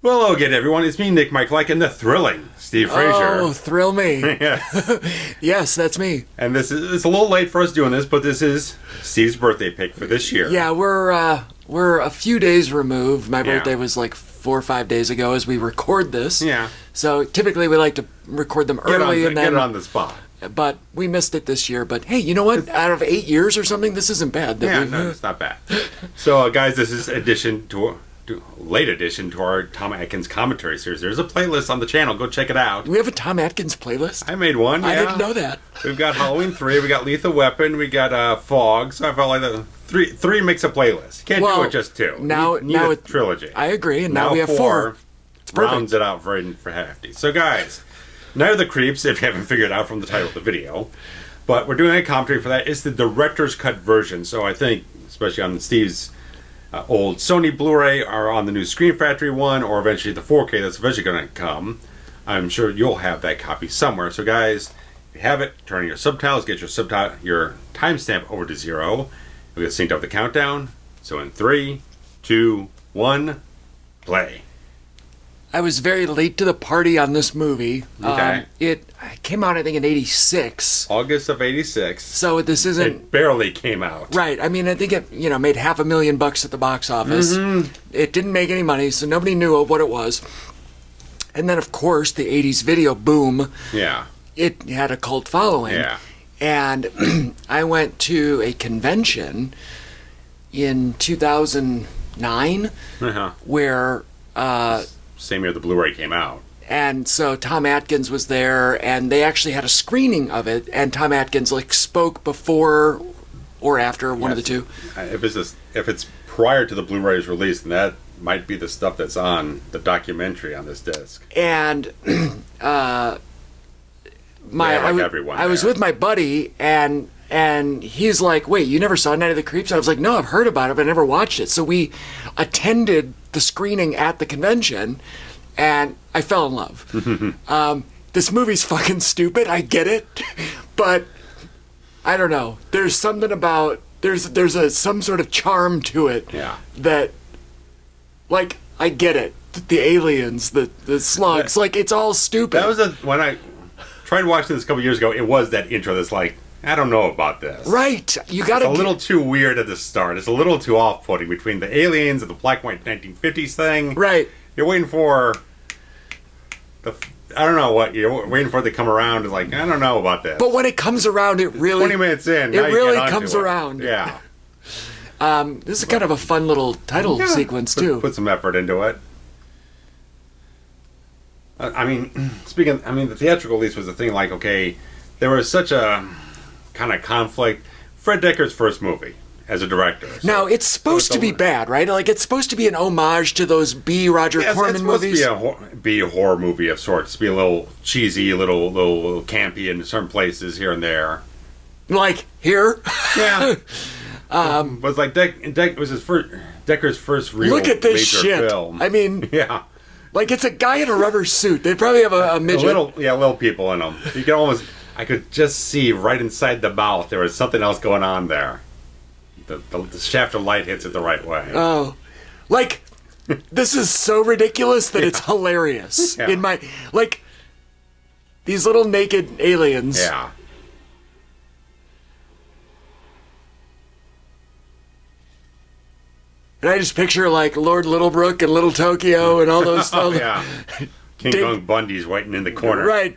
Well, hello again, everyone. It's me, Nick Michalak, and the thrilling Steve Frazier. Oh, thrill me. Yes. Yes, that's me. And it's a little late for us doing this, but this is Steve's birthday pick for this year. Yeah, we're a few days removed. My birthday was like 4 or 5 days ago as we record this. Yeah. So typically we like to record them early and then get it on the spot. But we missed it this year. But hey, you know what? Out of 8 years or something, this isn't bad. No, it's not bad. So, guys, this is late addition to our Tom Atkins commentary series. There's a playlist on the channel. Go check it out. Do we have a Tom Atkins playlist? I made one. Yeah. I didn't know that. We've got Halloween 3. We got Lethal Weapon. We got Fog. So I felt like the three makes a playlist. You can't do it just two. Now it's trilogy. I agree. And now we have four. It's perfect. Rounds it out for hefty. So, guys, Night of the Creeps, if you haven't figured out from the title of the video, but we're doing a commentary for that. It's the director's cut version. So I think, especially on Steve's old Sony Blu-ray, or on the new Screen Factory one, or eventually the 4K that's eventually going to come, I'm sure you'll have that copy somewhere. So, guys, if you have it, turn on your subtitles, get your timestamp over to 0. We'll get synced up the countdown. So in 3, 2, 1, play. I was very late to the party on this movie. Okay. It came out, I think, in 86. August of 86. So this isn't... It barely came out. Right. I mean, I think it, made $500,000 at the box office. Mm-hmm. It didn't make any money, so nobody knew what it was. And then, of course, the 80s video boom. Yeah. It had a cult following. Yeah. And I went to a convention in 2009 where... same year the Blu-ray came out. And so Tom Atkins was there, and they actually had a screening of it, and Tom Atkins spoke before or after, one of the two. If it's prior to the Blu-ray's release, then that might be the stuff that's on the documentary on this disc. And I was with my buddy, and he's like, "Wait, you never saw Night of the Creeps?" I was like, "No, I've heard about it, but I never watched it." So we attended the screening at the convention, and I fell in love. This movie's fucking stupid. I get it, but I don't know. There's something about there's some sort of charm to it. Yeah. That, I get it. The aliens, the slugs, it's all stupid. That was when I tried watching this a couple years ago. It was that intro that's like, I don't know about this. Right. You got It's a little too weird at the start. It's a little too off-putting between the aliens and the black and white 1950s thing. Right. You're waiting for I don't know what you're waiting for it to come around. It's like, I don't know about this. But when it comes around, it really 20 minutes in, it really comes around. Yeah. This is kind of a fun little title sequence too. Put some effort into it. The theatrical release was the thing. Like, okay, there was such a kind of conflict. Fred Dekker's first movie as a director. So now, it's supposed to be bad, right? It's supposed to be an homage to those B. Roger Corman movies. It's supposed to be a horror movie of sorts. Be a little cheesy, a little campy in certain places here and there. Like here? Yeah. But it's like it was Dekker's first real look at this major shit. film. I mean, yeah. It's a guy in a rubber suit. They probably have a midget. Little people in them. You can I could just see right inside the mouth there was something else going on there. The shaft of light hits it the right way. Oh. This is so ridiculous that it's hilarious. Yeah. In my, these little naked aliens. Yeah. And I just picture, Lord Littlebrook and Little Tokyo and all those stuff. Yeah. King Kong Bundy's waiting in the corner. Right.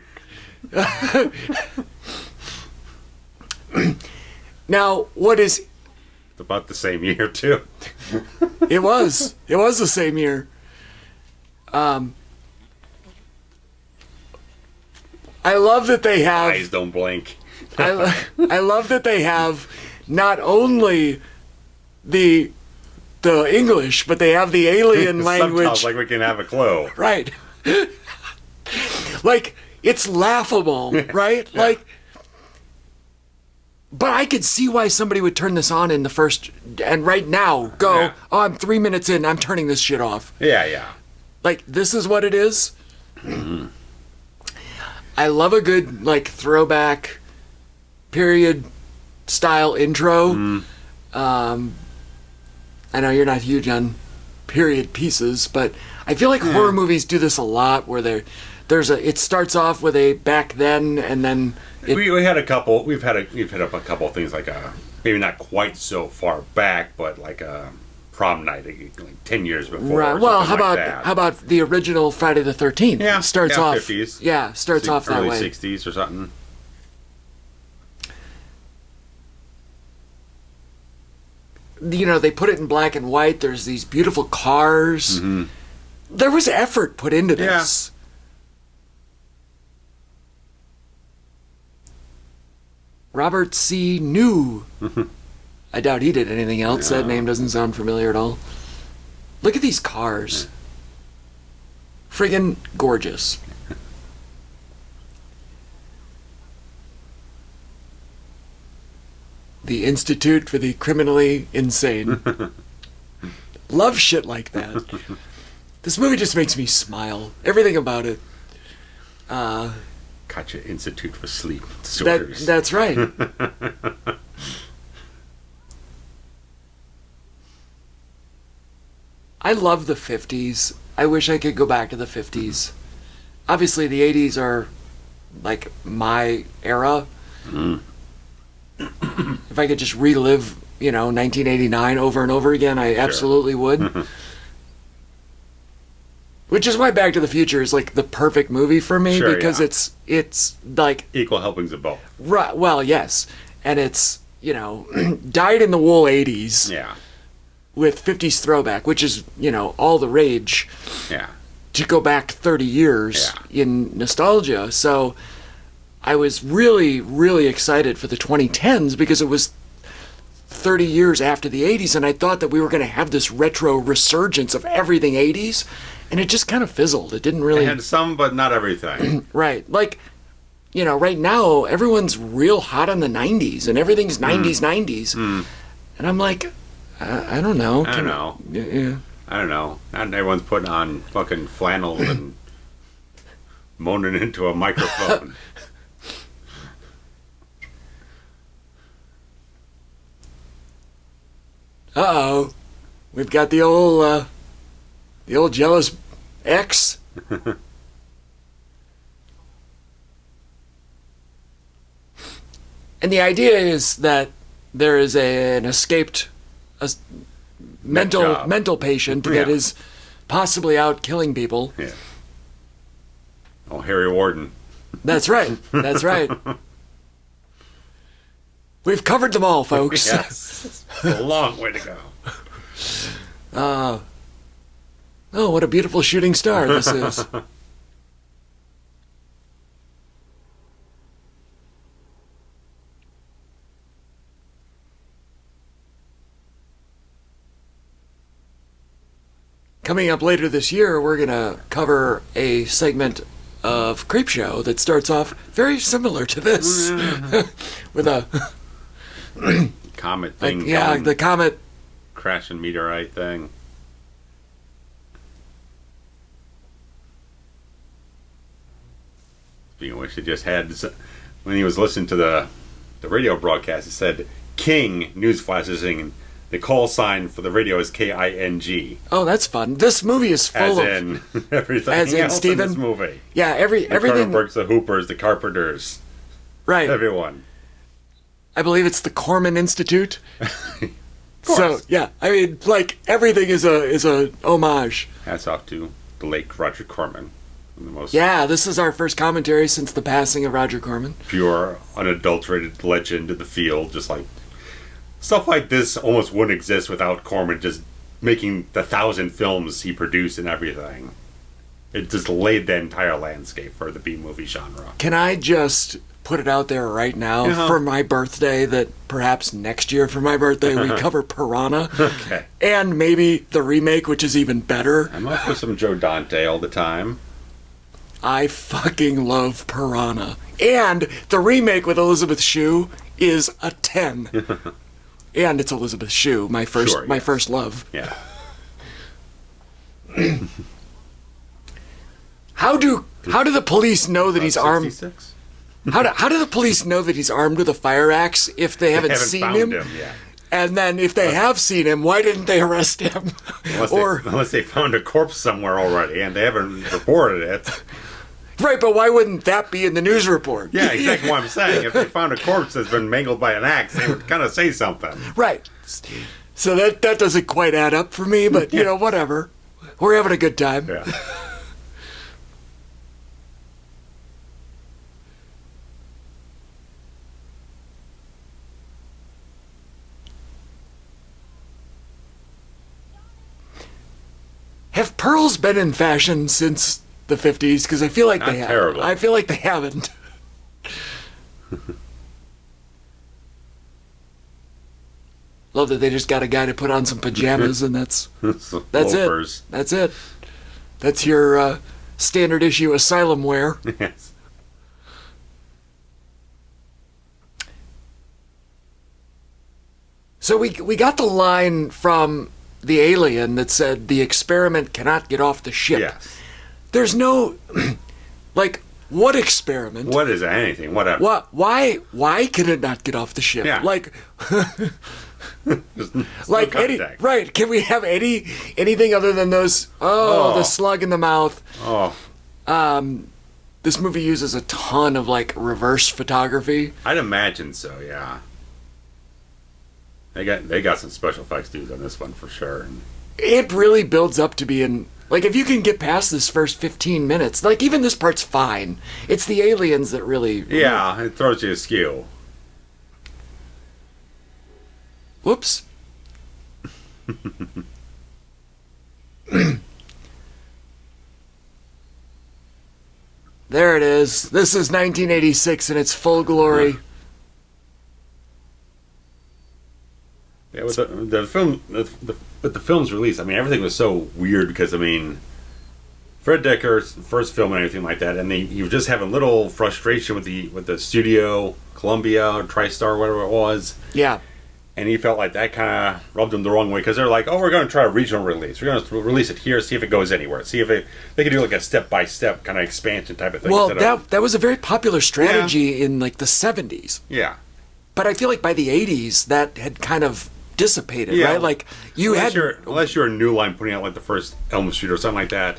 Now, what is... It's about the same year, too. It was the same year. I love that they have... Eyes don't blink. I love that they have not only the English, but they have the alien language. Subtitles, like we can have a clue. Right. It's laughable, right? Yeah. But I could see why somebody would turn this on in the first, and right now go, oh, I'm 3 minutes in, I'm turning this shit off. Yeah. This is what it is. Mm-hmm. I love a good, throwback period style intro. Mm. I know you're not huge on period pieces, but I feel like horror movies do this a lot, where it starts off with a back then, and then we had a couple. We've hit up a couple of things like maybe not quite so far back, but like a prom night, like 10 years before. Right. Well, how about the original Friday the 13th? Yeah, starts off 50s. Yeah, starts off that early way. 60s or something. You know, they put it in black and white. There's these beautiful cars. Mm-hmm. There was effort put into this. Robert C. New. I doubt he did anything else. No. That name doesn't sound familiar at all. Look at these cars. Friggin' gorgeous. The Institute for the Criminally Insane. Love shit like that. This movie just makes me smile. Everything about it. Gotcha. Institute for Sleep Disorders. That's right. I love the 50s. I wish I could go back to the 50s. Obviously, the 80s are like my era. Mm. If I could just relive, 1989 over and over again, I absolutely would. Which is why Back to the Future is like the perfect movie for me, because it's like equal helpings of both. Right. Well, yes, and it's dyed in the wool 80s. Yeah. With 50s throwback, which is all the rage. Yeah. To go back 30 years in nostalgia, so I was really, really excited for the 2010s because it was 30 years after the 80s, and I thought that we were going to have this retro resurgence of everything 80s, and it just kind of fizzled. It didn't really... It had some, but not everything. Right. Like, right now, everyone's real hot on the 90s, and everything's 90s. And I'm like, I don't know. I don't know. Yeah. I don't know. Not everyone's putting on fucking flannel and moaning into a microphone. Uh-oh. We've got the old jealous ex. And the idea is that there is an escaped mental patient that is possibly out killing people. Yeah. Oh, Harry Warden. That's right. That's right. We've covered them all, folks. Yes. A long way to go. Oh, what a beautiful shooting star this is. Coming up later this year, we're going to cover a segment of Creepshow that starts off very similar to this. With a... Comet thing. The Comet... Crashing meteorite thing. Speaking of which, he just had... When he was listening to the radio broadcast, it said, King news flashes and the call sign for the radio is King. Oh, that's fun. This movie is full as in everything as in else Steven? in this movie. Yeah, everything... The Cronenbergs, the Hoopers, the Carpenters. Right. Everyone. I believe it's the Corman Institute. So, yeah, I mean, like, everything is a homage. Hats off to the late Roger Corman. The most this is our first commentary since the passing of Roger Corman. pure, unadulterated legend in the field. Just like stuff like this almost wouldn't exist without Corman just making the 1,000 films he produced and everything. It just laid the entire landscape for the B-movie genre. Can I just put it out there right now for my birthday that perhaps next year for my birthday we cover Piranha? Okay. And maybe the remake, which is even better. I'm up with some Joe Dante all the time. I fucking love Piranha. And the remake with Elizabeth Shue is a 10. And it's Elizabeth Shue, my first love. Yeah. How do the police know that he's armed? 66? How do the police know that he's armed with a fire axe if they haven't seen found him? Yeah. And then if they have seen him, why didn't they arrest him? Unless they found a corpse somewhere already and they haven't reported it. Right, but why wouldn't that be in the news report? Yeah, exactly what I'm saying. If they found a corpse that's been mangled by an axe, they would kind of say something. Right. So that doesn't quite add up for me, but, whatever. We're having a good time. Yeah. Have pearls been in fashion since the 50s? Because I feel like they have. Terrible. I feel like they haven't. Love that they just got a guy to put on some pajamas and that's Loafers. it. That's it. That's your standard issue asylum wear. Yes. So we got the line from the alien that said the experiment cannot get off the ship. Yes. There's no, like, what experiment? What is anything? Whatever. Why can it not get off the ship? Yeah. Like, There's no contact. right? Can we have anything other than those? The slug in the mouth. Oh. This movie uses a ton of like reverse photography. I'd imagine so. Yeah. They got some special effects dudes on this one for sure. It really builds up to being like, if you can get past this first 15 minutes, like even this part's fine. It's the aliens that really. Yeah, it throws you askew. Whoops. There it is. This is 1986 in its full glory. Yeah, with the film, with the film's release, I mean, everything was so weird because, I mean, Fred Dekker's first film and everything like that, and he was just having a little frustration with the studio, Columbia, or TriStar, whatever it was. Yeah. And he felt like that kind of rubbed him the wrong way because they're like, oh, we're going to try a regional release. We're going to release it here, see if it goes anywhere. See if they can do like a step-by-step kind of expansion type of thing. Well, that was a very popular strategy in like the 70s. Yeah. But I feel like by the 80s, that had kind of dissipated, right? Like, unless you're a New Line putting out like the first Elm Street or something like that,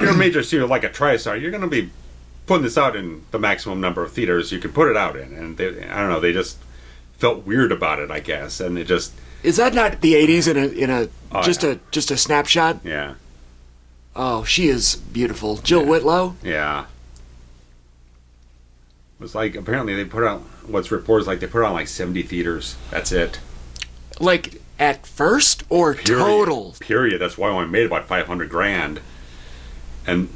you're a major studio like a TriStar, you're going to be putting this out in the maximum number of theaters you can put it out in. And I don't know, they just felt weird about it, I guess, and it just... Is that not the 80s just a snapshot? Yeah. Oh, she is beautiful. Jill Whitlow? Yeah. It was like, apparently they put out, what's reported, like they put out like 70 theaters. That's it. Like, at first or total? Period. That's why I only made about $500,000. And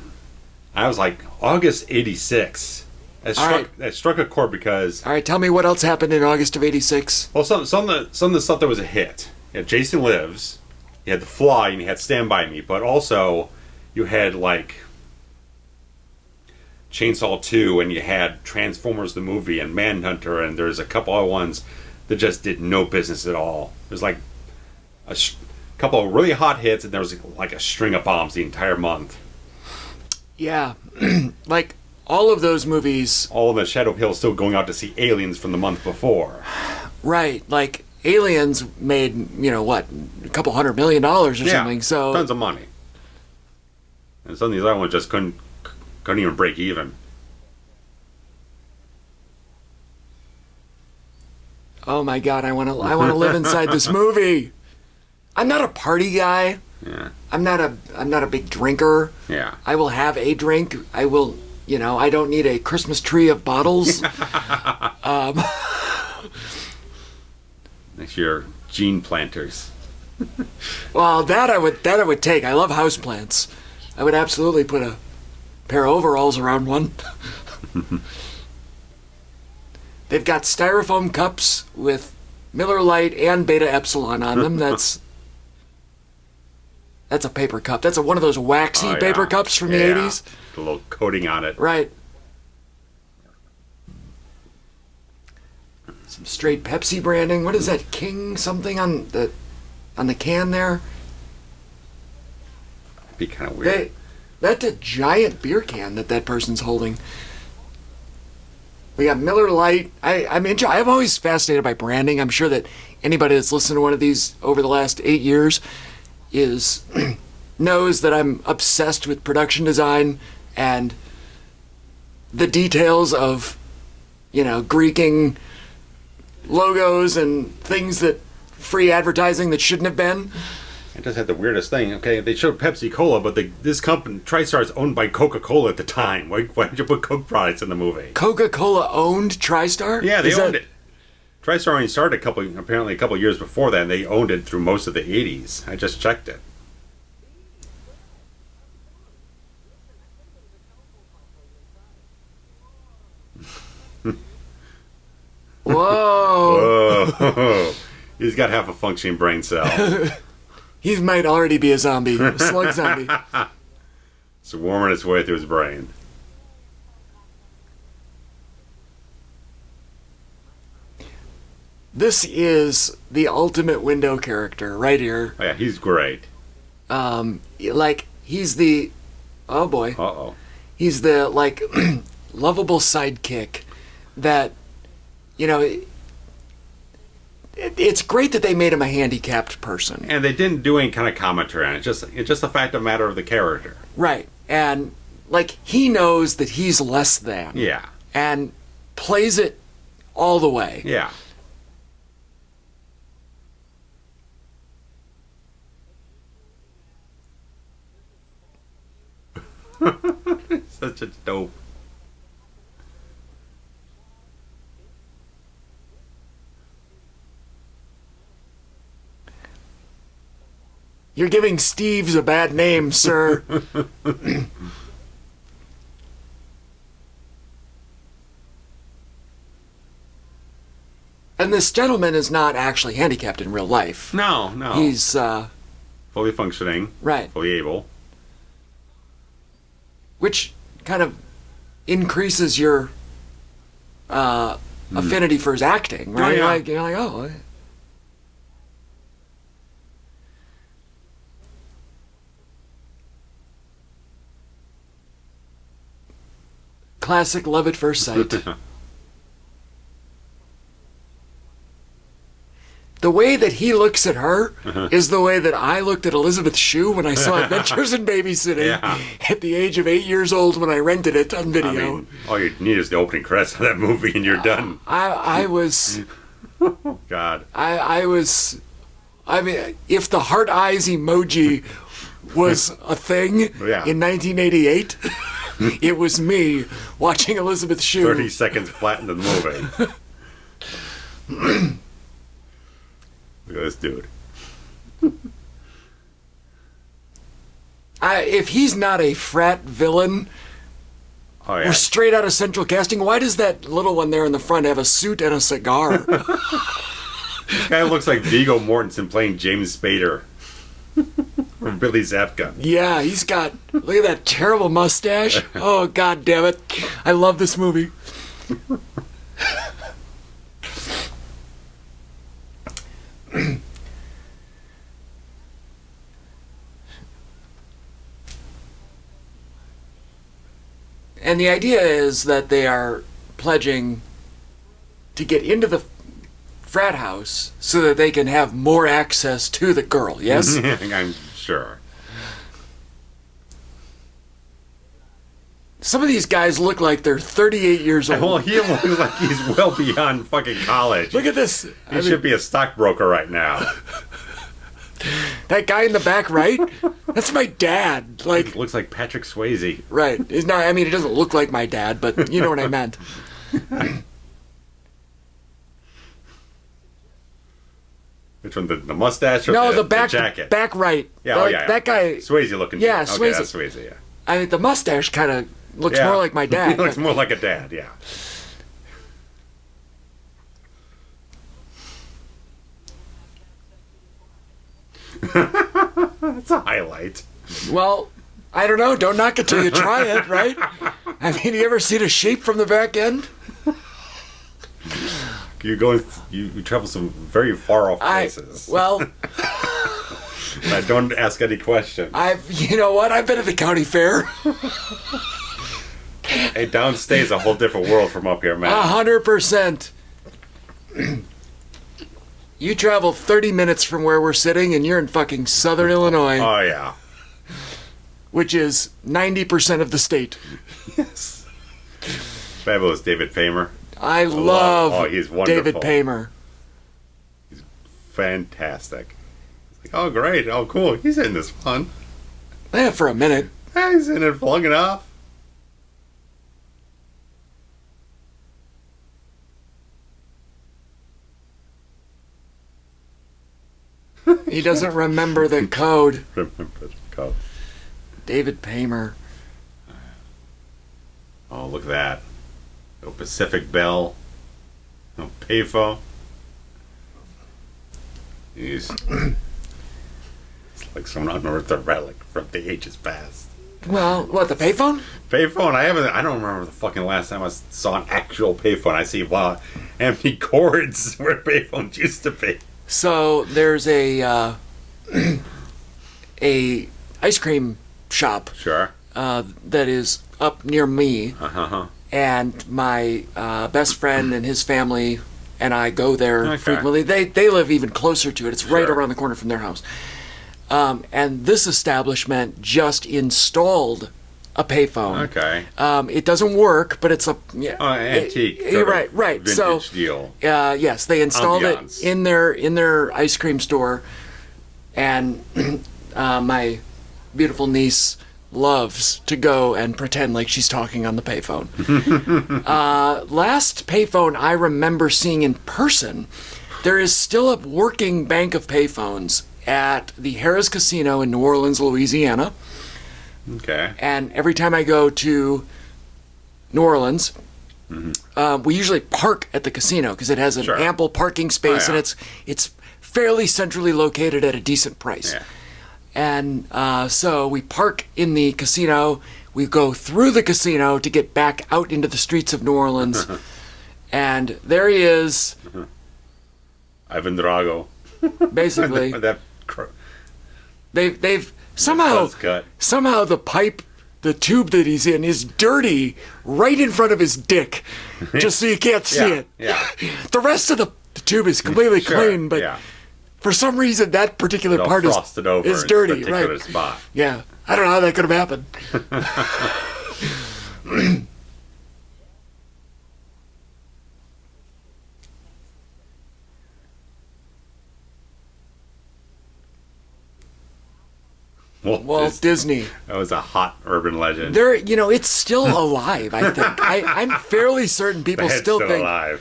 I was like, August 86. That struck a chord because... All right, tell me what else happened in August of 86. Well, some of the stuff that was a hit. You had Jason Lives, you had The Fly, and you had Stand By Me, but also you had, like, Chainsaw 2, and you had Transformers the movie, and Manhunter, and there's a couple other ones that just did no business at all. There's, like, a couple of really hot hits, and there was, like, a string of bombs the entire month. Yeah. Like... all of those movies... All of the Shadow Hill still going out to see Aliens from the month before. Right. Like, Aliens made, what, a couple $100 million or something. So tons of money. And some of these other ones just couldn't even break even. Oh my God, I want to live inside this movie. I'm not a party guy. Yeah. I'm not a big drinker. Yeah. I will have a drink. I will... I don't need a Christmas tree of bottles. Next year, gene planters. Well, that I would take. I love houseplants. I would absolutely put a pair of overalls around one. They've got styrofoam cups with Miller Lite and Beta Epsilon on them. That's a paper cup. That's one of those waxy paper cups from the 80s. A little coating on it. Right. Some straight Pepsi branding. What is that? King something on the can there? That'd be kind of weird. That's a giant beer can that person's holding. We got Miller Lite. I'm always fascinated by branding. I'm sure that anybody that's listened to one of these over the last 8 years knows that I'm obsessed with production design and the details of, Greeking logos and things that free advertising that shouldn't have been. It just had the weirdest thing. Okay, they showed Pepsi Cola, but this company, TriStar, is owned by Coca-Cola at the time. Why did you put Coke products in the movie? Coca-Cola owned TriStar? Yeah, they owned it. TriStar only started apparently a couple years before that, and they owned it through most of the 80s. I just checked it. Whoa! Whoa. He's got half a functioning brain cell. He might already be a zombie, a slug zombie. It's warming its way through his brain. This is the ultimate window character right here. Oh, yeah, he's great. He's the... Oh, boy. Uh-oh. He's the, lovable sidekick that, it's great that they made him a handicapped person. And they didn't do any kind of commentary on it. It's just a fact of matter of the character. Right. And, he knows that he's less than. Yeah. And plays it all the way. Yeah. Such a dope. You're giving Steve's a bad name, sir. And this gentleman is not actually handicapped in real life. No. He's, fully functioning. Right. Fully able. Which kind of increases your affinity for his acting, right? Oh, yeah. You're like, oh... Classic love at first sight. The way that he looks at her is the way that I looked at Elizabeth Shue when I saw Adventures in Babysitting at the age of 8 years old when I rented it on video. I mean, all you need is the opening credits of that movie and you're done. I was... Oh, God. I mean, if the heart eyes emoji was a thing in 1988... It was me watching Elizabeth Shue. 30 seconds flat into the movie. Look at this dude. If he's not a frat villain or straight out of Central Casting, why does that little one there in the front have a suit and a cigar? This guy looks like Viggo Mortensen playing James Spader. From Billy Zabka. Yeah, he's got... Look at that terrible mustache. Oh, God damn it. I love this movie. And the idea is that they are pledging to get into the frat house so that they can have more access to the girl, yes? I'm sure. Some of these guys look like they're 38 years old. Well, he looks like he's well beyond fucking college. Look at this. He should be a stockbroker right now. That guy in the back right? That's my dad. Like, looks like Patrick Swayze. Right. He's not, I mean, he doesn't look like my dad, but you know what I meant. Which one, the mustache or the back, the jacket? Back right. Yeah, That guy. Swayze looking. Yeah, dude. Swayze. Okay, that's Swayze, yeah. I mean, the mustache kind of looks more like my dad. He looks more like a dad, yeah. That's a highlight. Well, I don't know. Don't knock it till you try it, right? I mean, you ever seen a sheep from the back end? You travel some very far off places. I don't ask any questions. You know what? I've been at the county fair. Hey, downstate's a whole different world from up here, man. 100%. You travel 30 minutes from where we're sitting, and you're in fucking Southern Illinois. Oh, yeah. Which is 90% of the state. Yes. Fabulous David Paymer. I love he's wonderful. David Paymer. He's fantastic. It's like, oh, great. Oh, cool. He's in this one. Yeah, for a minute. Yeah, he's in it long enough. He doesn't remember the code. Remember the code. David Paymer. Oh, look at that. Oh, Pacific Bell. Oh, payphone. He's... It's like someone unearthed a relic from the ages past. Well, what, the payphone? Payphone, I don't remember the fucking last time I saw an actual payphone. I see, empty cords where payphones used to be. So there's a ice cream shop. Sure. That is up near me. Uh-huh. And my best friend and his family and I go there frequently. They live even closer to it. It's right around the corner from their house. And this establishment just installed a payphone. Okay. It doesn't work, but it's a antique. Right. Vintage So deal. yes, they installed Ambiance. it in their ice cream store, and my beautiful niece loves to go and pretend like she's talking on the payphone. Last payphone I remember seeing in person, there is still a working bank of payphones at the Harrah's Casino in New Orleans, Louisiana. Okay. And every time I go to New Orleans, we usually park at the casino because it has an ample parking space, and it's fairly centrally located at a decent price. Yeah. And so we park in the casino. We go through the casino to get back out into the streets of New Orleans, and there he is. Ivan Drago. Basically, they've somehow the tube that he's in is dirty right in front of his dick, just so you can't see it. Yeah. The rest of the tube is completely clean, but for some reason that particular part is dirty. Right. Spot. Yeah. I don't know how that could have happened. Walt Disney. That was a hot urban legend. It's still alive, I think. I'm fairly certain people still think alive.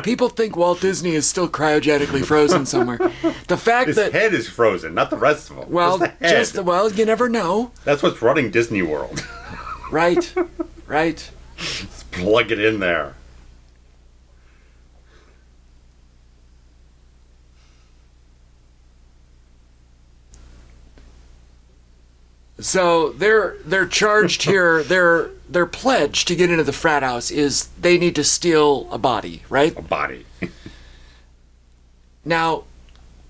people think Walt Disney is still cryogenically frozen somewhere. The fact His that head is frozen, not the rest of him. well, you never know. That's what's running Disney World. Right. Just plug it in there. So they're charged here. Their pledge to get into the frat house is they need to steal a body, right? A body. Now,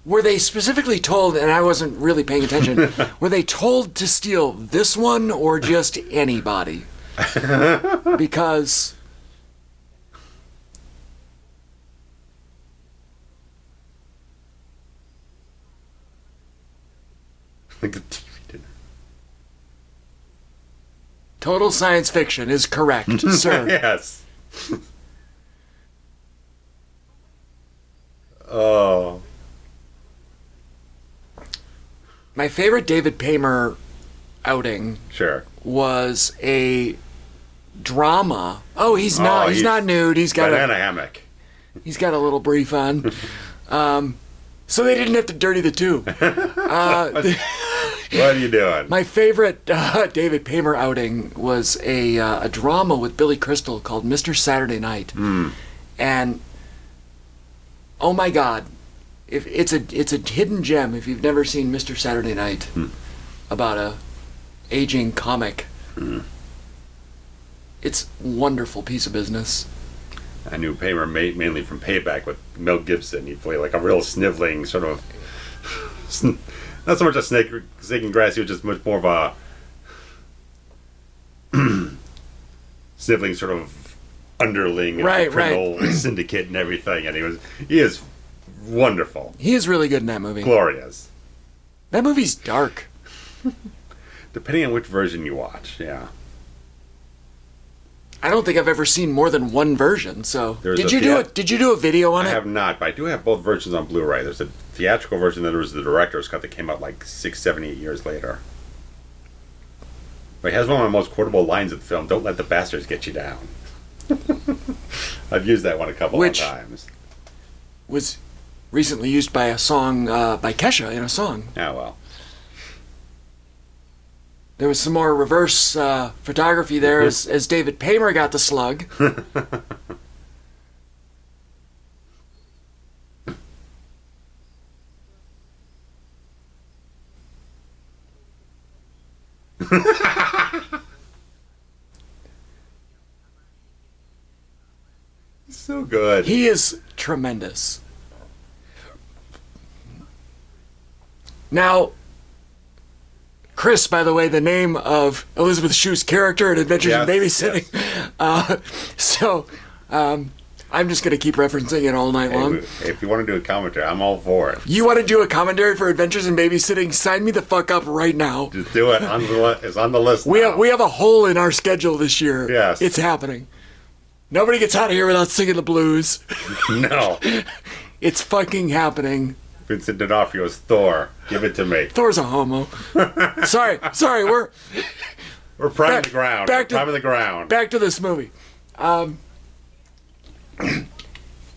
were they specifically told, and I wasn't really paying attention, were they told to steal this one or just any body? Because Like a TV dinner. total science fiction is correct, sir. Yes. Oh. My favorite David Paymer outing Sure. was a drama. Oh, he's not nude. He's got banana hammock. He's got a little brief on. So they didn't have to dirty the tube. What are you doing? My favorite David Paymer outing was a drama with Billy Crystal called Mr. Saturday Night. And oh my God, if it's a hidden gem if you've never seen Mr. Saturday Night, about a aging comic. It's a wonderful piece of business. I knew Paymer mainly from Payback with Mel Gibson. He played like a real sniveling sort of, not so much a snake and grass. He was just much more of a sibling sort of underling of Right, the criminal syndicate and everything, and he is wonderful. He is really good in that movie. Glorious. That movie's dark. Depending on which version you watch, yeah. I don't think I've ever seen more than one version. So did you do a video on it? I have not, but I do have both versions on Blu-ray. There's a theatrical version, then there was the director's cut that came out like 6, 7, 8 years later. But it has one of the most quotable lines of the film: "Don't let the bastards get you down." I've used that one a couple of times. Was recently used by a song by Kesha in a song. Oh well. There was some more reverse photography there as David Paymer got the slug. So good. He is tremendous. Now, Chris, by the way, the name of Elizabeth Shue's character in Adventures in Babysitting. Yes. I'm just going to keep referencing it all night long. If you want to do a commentary, I'm all for it. You want to do a commentary for Adventures in Babysitting? Sign me the fuck up right now. Just do it. It's on the list We now. we have a hole in our schedule this year. Yes. It's happening. Nobody gets out of here without singing the blues. No. It's fucking happening. Vincent D'Onofrio's Thor. Give it to me. Thor's a homo. Sorry, we're priming the ground. Priming the ground. Back to this movie.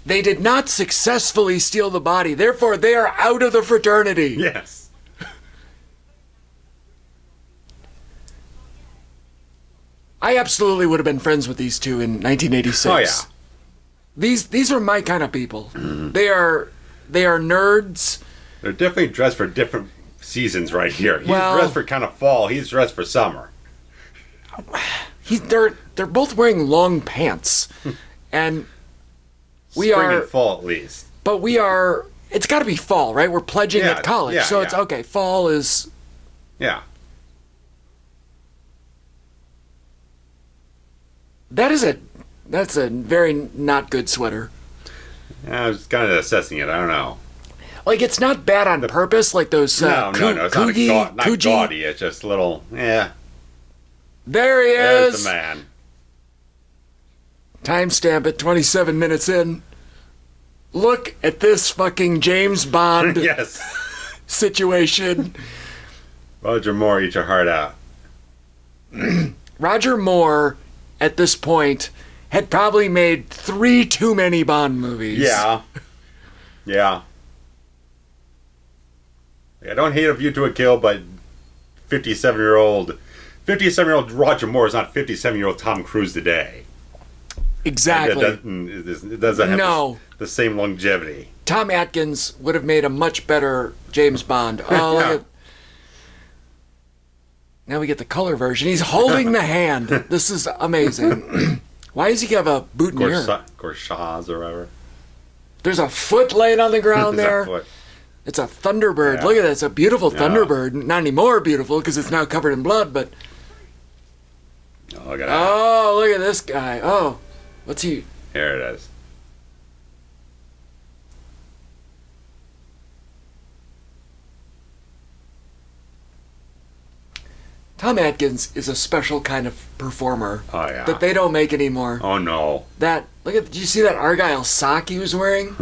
They did not successfully steal the body, therefore they are out of the fraternity. Yes. I absolutely would have been friends with these two in 1986. Oh yeah. These are my kind of people. They are nerds. They're definitely dressed for different seasons right here. He's Well- dressed for kind of fall. He's dressed for summer. They're both wearing long pants, and we Spring are. and fall at least. But we are. It's got to be fall, right? We're pledging Yeah, at college, yeah, so it's yeah. okay. Fall is. Yeah. That's a very not good sweater. I was kind of assessing it. I don't know. Like, it's not bad on purpose, like those No, it's not gaudy. It's just a little, yeah. There he There's is. the man. Timestamp at 27 minutes in. Look at this fucking James Bond Yes. situation. Roger Moore, eat your heart out. Roger Moore, at this point, had probably made 3 too many Bond movies. Yeah. Yeah. I don't hate A View to a Kill, but 57-year-old Roger Moore is not 57-year-old Tom Cruise today. Exactly. It doesn't have the same longevity. Tom Atkins would have made a much better James Bond. Oh, look at... Now we get the color version. He's holding the hand. This is amazing. Why does he have a boutonniere? Corsage or whatever. There's a foot laying on the ground there. Foot. It's a Thunderbird. Yeah. Look at that. It's a beautiful Yeah. Thunderbird. Not anymore beautiful because it's now covered in blood, but... Oh, look at that. Oh, look at this guy. Oh, what's he... Here it is. Tom Atkins is a special kind of performer Oh, yeah. that they don't make anymore. Oh, no. Look at, did you see that Argyle sock he was wearing?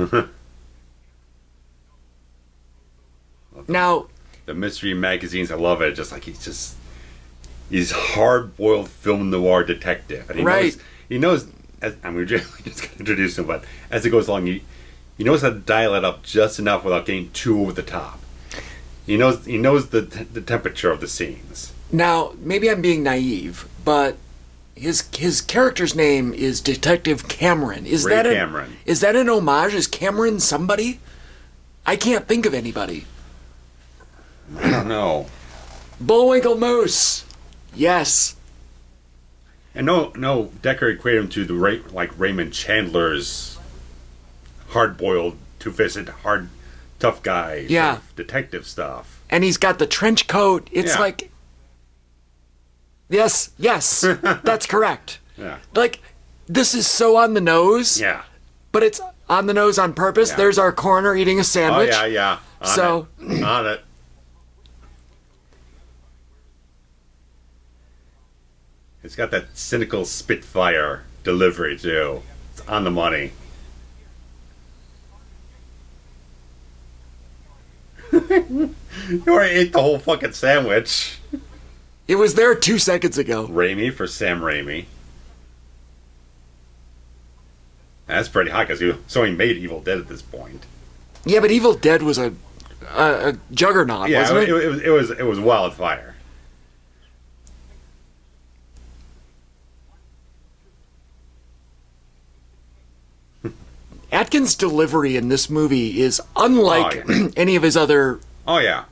Now, The mystery magazines, I love it. Just like he's hard-boiled film noir detective. And he knows, we're just going to introduce him, but as it goes along, he knows how to dial it up just enough without getting too over the top. He knows the temperature of the scenes. now maybe I'm being naive, but his character's name is Detective Cameron. Is Ray that Cameron. Is that an homage? Is Cameron somebody? I can't think of anybody. I don't know. Bullwinkle Moose. Yes. And no, Dekker equated him to Raymond Chandler's hard-boiled, two-fisted, tough guy. Yeah. Sort of detective stuff. And he's got the trench coat. It's Yeah. like... Yes, that's correct. Yeah. Like, this is so on the nose. Yeah. But it's on the nose on purpose. Yeah. There's our coroner eating a sandwich. Oh, yeah. On it. It's got that cynical Spitfire delivery, too. It's on the money. You already ate the whole fucking sandwich. It was there 2 seconds ago. Raimi for Sam Raimi. That's pretty high because he made Evil Dead at this point. Yeah, but Evil Dead was a juggernaut, wasn't it? It was wildfire. Atkins' delivery in this movie is unlike any of his other... Oh, yeah.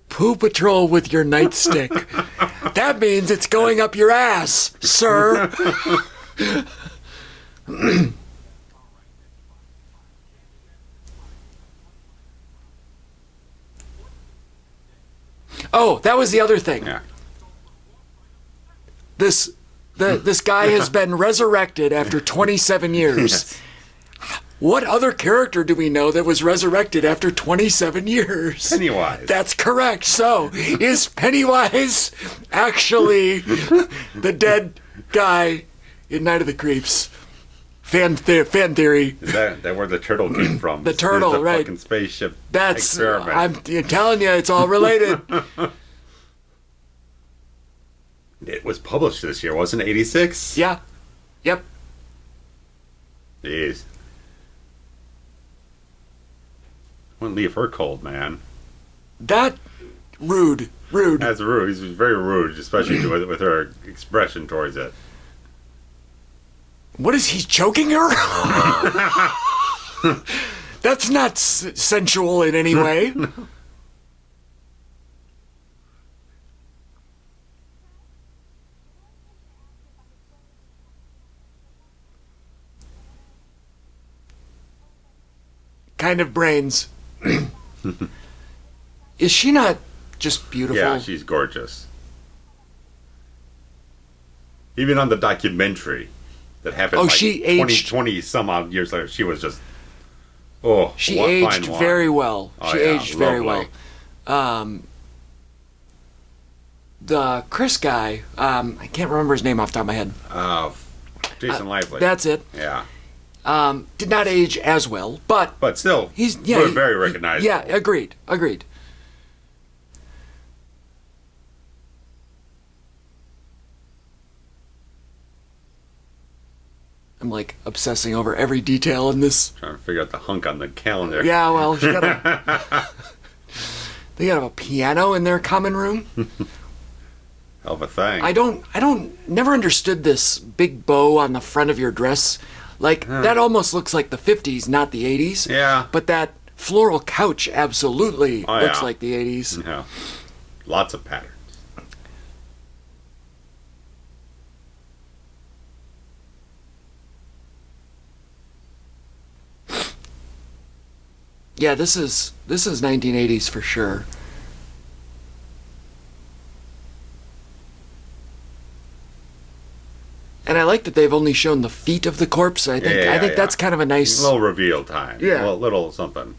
Poo Patrol with your nightstick. That means it's going up your ass, sir. Oh, that was the other thing. Yeah. This guy has been resurrected after 27 years. Yes. What other character do we know that was resurrected after 27 years? Pennywise. That's correct. So, is Pennywise actually the dead guy in Night of the Creeps? Fan theory. Is that where the turtle came from? The turtle, the right. Fucking spaceship That's, experiment. I'm telling you, it's all related. It was published this year, wasn't it? 86? Yeah. Yep. Jeez. Wouldn't leave her cold, man. That, rude. That's rude. He's very rude, especially with her expression towards it. What is he choking her? That's not sensual in any way. Kind of brains. Is she not just beautiful? Yeah, she's gorgeous. Even on the documentary that happened she aged 20 some odd years later, she was just she aged very well. Oh, She yeah, aged very lovely. well. The Chris guy, I can't remember his name off the top of my head. Jason Lively. That's it. Yeah. Did not age as well, but still, he's very recognizable. Yeah, agreed. I'm like obsessing over every detail in this. Trying to figure out the hunk on the calendar. Yeah, well, they got a piano in their common room. Hell of a thing. I never understood this big bow on the front of your dress. Like, that almost looks like the 50s, not the 80s. Yeah. But that floral couch absolutely looks yeah. like the 80s. Yeah. Lots of patterns. Yeah, this is 1980s for sure. And I like that they've only shown the feet of the corpse. I think that's kind of a nice little reveal time. Yeah. Little something.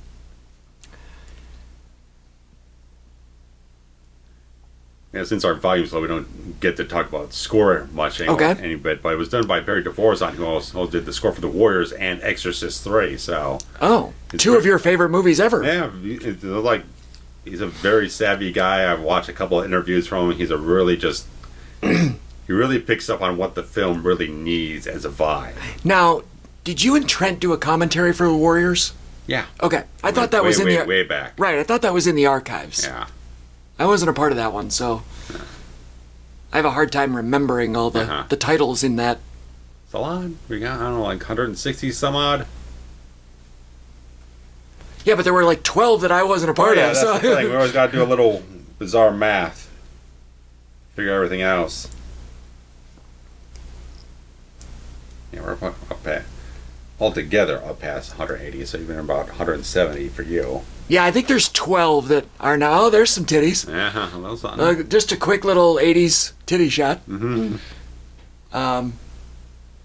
Yeah, since our volume's low, we don't get to talk about score much any bit, but it was done by Barry DeVorzon, who also did the score for The Warriors and Exorcist 3, so... Oh, two of your favorite movies ever. Yeah, he's a very savvy guy. I've watched a couple of interviews from him. He's a really just... he really picks up on what the film really needs as a vibe. Now, did you and Trent do a commentary for The Warriors? Yeah. Okay, I thought that was in the... Way back. Right, I thought that was in the archives. Yeah. I wasn't a part of that one, so I have a hard time remembering all the titles in that. It's a lot. We got, I don't know, like 160 some odd. Yeah, but there were like 12 that I wasn't a part of. That's So. the thing. We always got to do a little bizarre math. Figure everything else. Yeah, we're up at, altogether up past 180, so even about 170 for you. Yeah, I think there's 12 that are now. Oh, there's some titties. Yeah, a little something. Just a quick little 80s titty shot. Mm-hmm.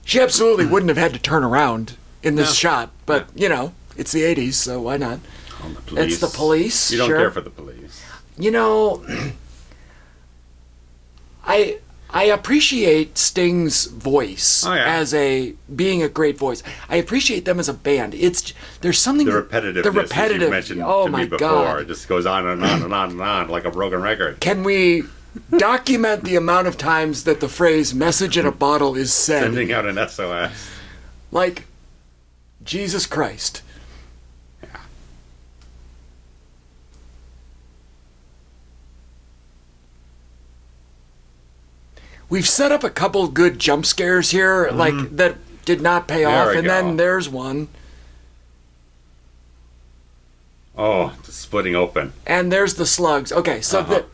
She absolutely wouldn't have had to turn around in this shot, but, you know, it's the 80s, so why not? Oh, the police. It's the police. You don't sure. care for the police. You know, I appreciate Sting's voice as being a great voice. I appreciate them as a band. There's something the repetitive you mentioned to me before. God. It just goes on and on and on and on like a broken record. Can we document the amount of times that the phrase "message in a bottle" is said? Sending out an SOS. Like, Jesus Christ. Yeah. We've set up a couple good jump scares here, like, that did not pay off, and then there's one. Oh, just splitting open. And there's the slugs. Okay, so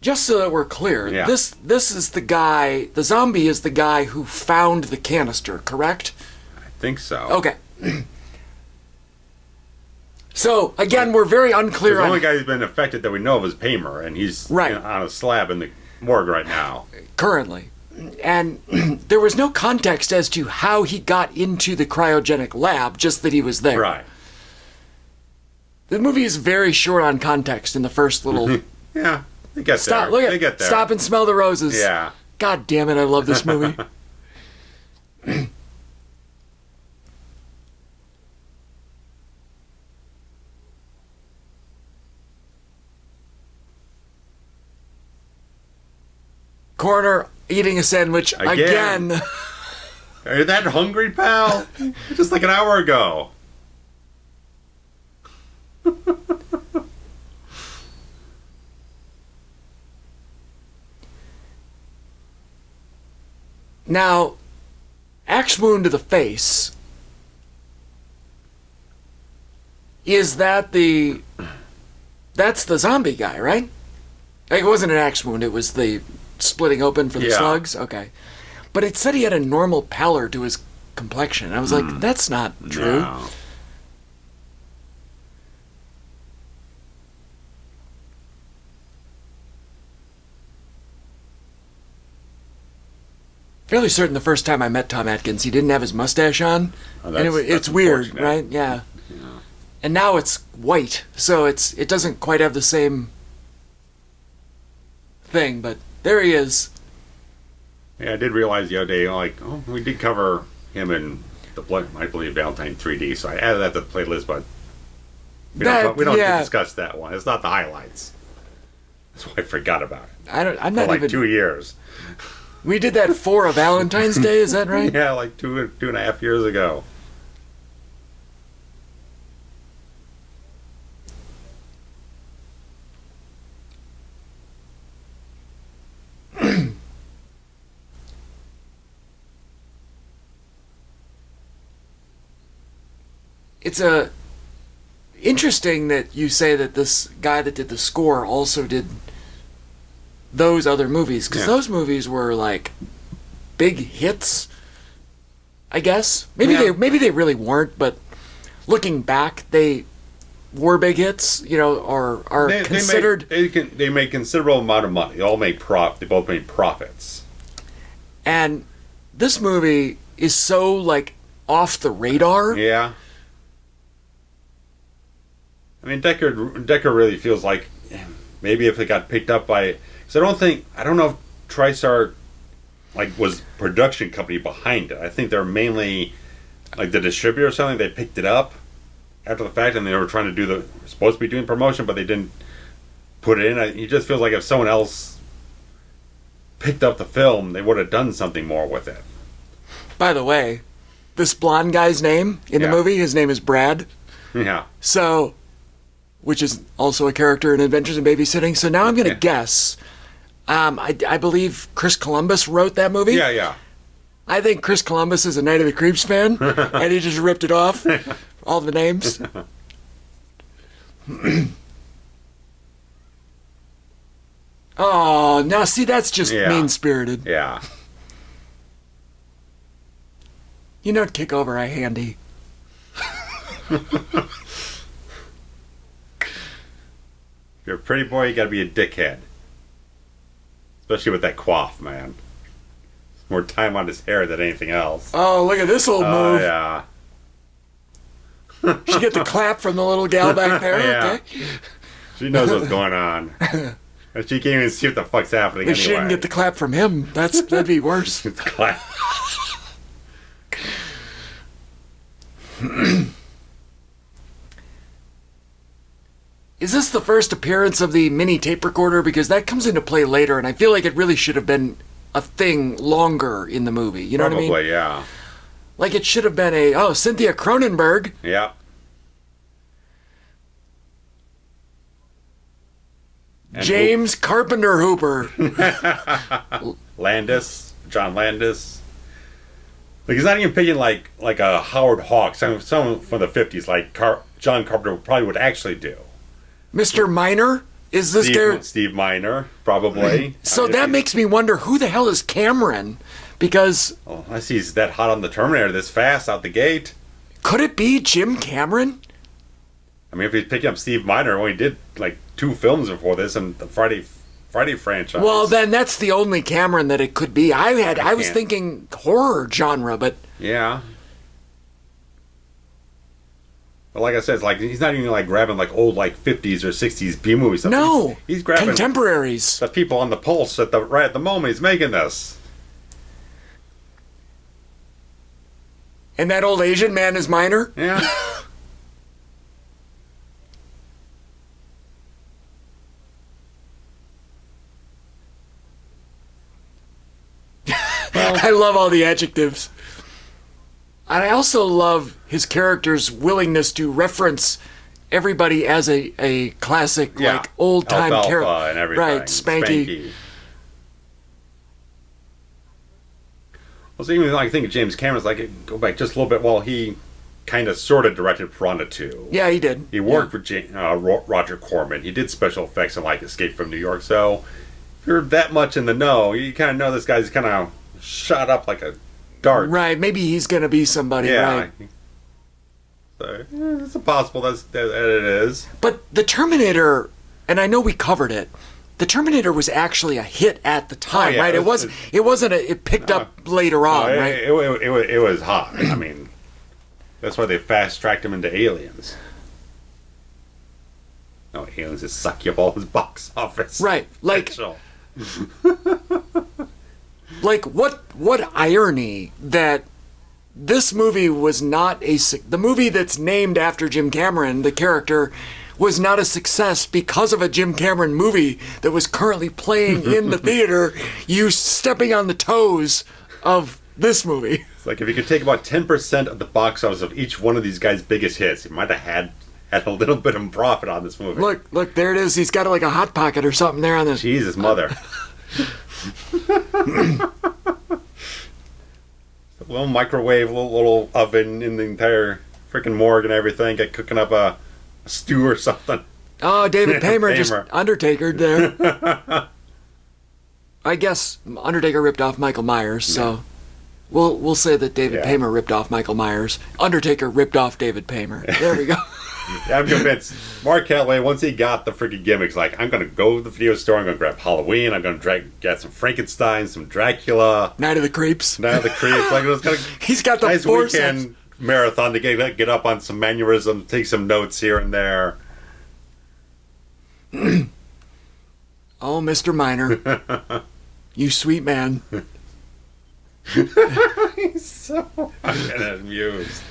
just so that we're clear, this is the guy, the zombie is the guy who found the canister, correct? I think so. Okay. So, again, we're very unclear The on... only guy who's been affected that we know of is Paymer, and he's on a slab in the morgue right now. Currently. And there was no context as to how he got into the cryogenic lab, just that he was there. Right. The movie is very short on context in the first little... Yeah, they get Stop, there. look at, they get there. Stop and smell the roses. Yeah. God damn it, I love this movie. Corner eating a sandwich again. Are you that hungry, pal? Just like an hour ago. Now, axe wound to the face. Is that that's the zombie guy, right? It wasn't an axe wound, it was the splitting open for the slugs? Okay. But it said he had a normal pallor to his complexion. I was like, that's not true. No. Fairly certain the first time I met Tom Atkins, he didn't have his mustache on. Oh, and it's weird, right? Yeah. And now it's white, so it doesn't quite have the same thing, but there he is. Yeah, I did realize the other day, like, we did cover him in the I believe Valentine 3D, so I added that to the playlist, but we don't need to discuss that one. It's not the highlights. That's why I forgot about it. I'm not for even 2 years. We did that for a Valentine's Day, is that right? Yeah, like two and a half years ago. It's interesting that you say that this guy that did the score also did those other movies, because those movies were like big hits, I guess. Maybe they really weren't, but looking back, they were big hits, you know, or are considered. They made considerable amount of money. They both made profits. And this movie is so like off the radar. Yeah. I mean, Dekker really feels like maybe if it got picked up by, because I don't know if TriStar was production company behind it. I think they're mainly like the distributor or something. They picked it up after the fact, and they were trying to supposed to be doing promotion, but they didn't put it in. It just feels like if someone else picked up the film, they would have done something more with it. By the way, this blonde guy's name in the movie, his name is Brad. Yeah. So, which is also a character in Adventures in Babysitting. So now I'm going to guess. I believe Chris Columbus wrote that movie. Yeah. I think Chris Columbus is a Night of the Creeps fan, and he just ripped it off, all the names. Oh, now see, that's just mean-spirited. Yeah. You know, kick over a handy. If you're a pretty boy, you gotta be a dickhead. Especially with that coif, man. More time on his hair than anything else. Oh, look at this old move. Yeah. She get the clap from the little gal back there. Yeah. Okay. She knows what's going on. And she can't even see what the fuck's happening If anyway. she didn't get the clap from him, that'd be worse. It's clap. Is this the first appearance of the mini tape recorder? Because that comes into play later, and I feel like it really should have been a thing longer in the movie. You know what I mean? Probably, yeah. Like it should have been Cynthia Cronenberg. Yeah. James Carpenter Hooper. Landis. John Landis. Like, he's not even picking like a Howard Hawks, someone from the 50s, like John Carpenter probably would actually do. Mr. Miner? Is this Steve Miner, probably. So that makes me wonder, who the hell is Cameron? Because... Oh, I see he's that hot on the Terminator this fast out the gate. Could it be Jim Cameron? I mean, if he's picking up Steve Miner, well, he did like 2 films before this and the Friday franchise. Well, then that's the only Cameron that it could be. I was thinking horror genre, but... Yeah. But like I said, it's like he's not even like grabbing like old like 50s or 60s B movie stuff. No, he's grabbing contemporaries. The people on the pulse right at the moment he's making this. And that old Asian man is Miner? Yeah. I love all the adjectives. And I also love his character's willingness to reference everybody as a classic, like old-time character. And everything. Right, Spanky. Well, so even like I think of James Cameron's like, go back just a little bit, well, he kind of sort of directed Piranha 2. Yeah, he did. He worked with Roger Corman. He did special effects in like Escape from New York. So if you're that much in the know, you kind of know this guy's kind of shot up like a dart. Right, maybe he's going to be somebody, right. So, it's possible that it is. But the Terminator, and I know we covered it, the Terminator was actually a hit at the time, right? It wasn't. It picked up later on, right? It was hot. I mean, that's why they fast tracked him into Aliens. No, Aliens is succuball box office. Right, like what irony that this movie was not the movie that's named after Jim Cameron, the character, was not a success because of a Jim Cameron movie that was currently playing in the theater, you stepping on the toes of this movie. It's like if you could take about 10% of the box office of each one of these guys' biggest hits, you might have had a little bit of profit on this movie. Look, there it is. He's got like a Hot Pocket or something there on this. Jesus, mother. A little microwave, little oven in the entire freaking morgue and everything. Get cooking up a stew or something. Oh, David Paymer just Undertaker'd there. I guess Undertaker ripped off Michael Myers, so we'll say that David Paymer ripped off Michael Myers. Undertaker ripped off David Paymer. There we go. I'm convinced Mark Calloway, once he got the freaking gimmicks, like, I'm going to go to the video store, I'm going to grab Halloween, I'm going to get some Frankenstein, some Dracula. Night of the Creeps. Like, it was kind of he's got the nice weekend marathon to get up on some mannerisms, take some notes here and there. Oh, Mr. Miner. You sweet man. He's so fucking amused.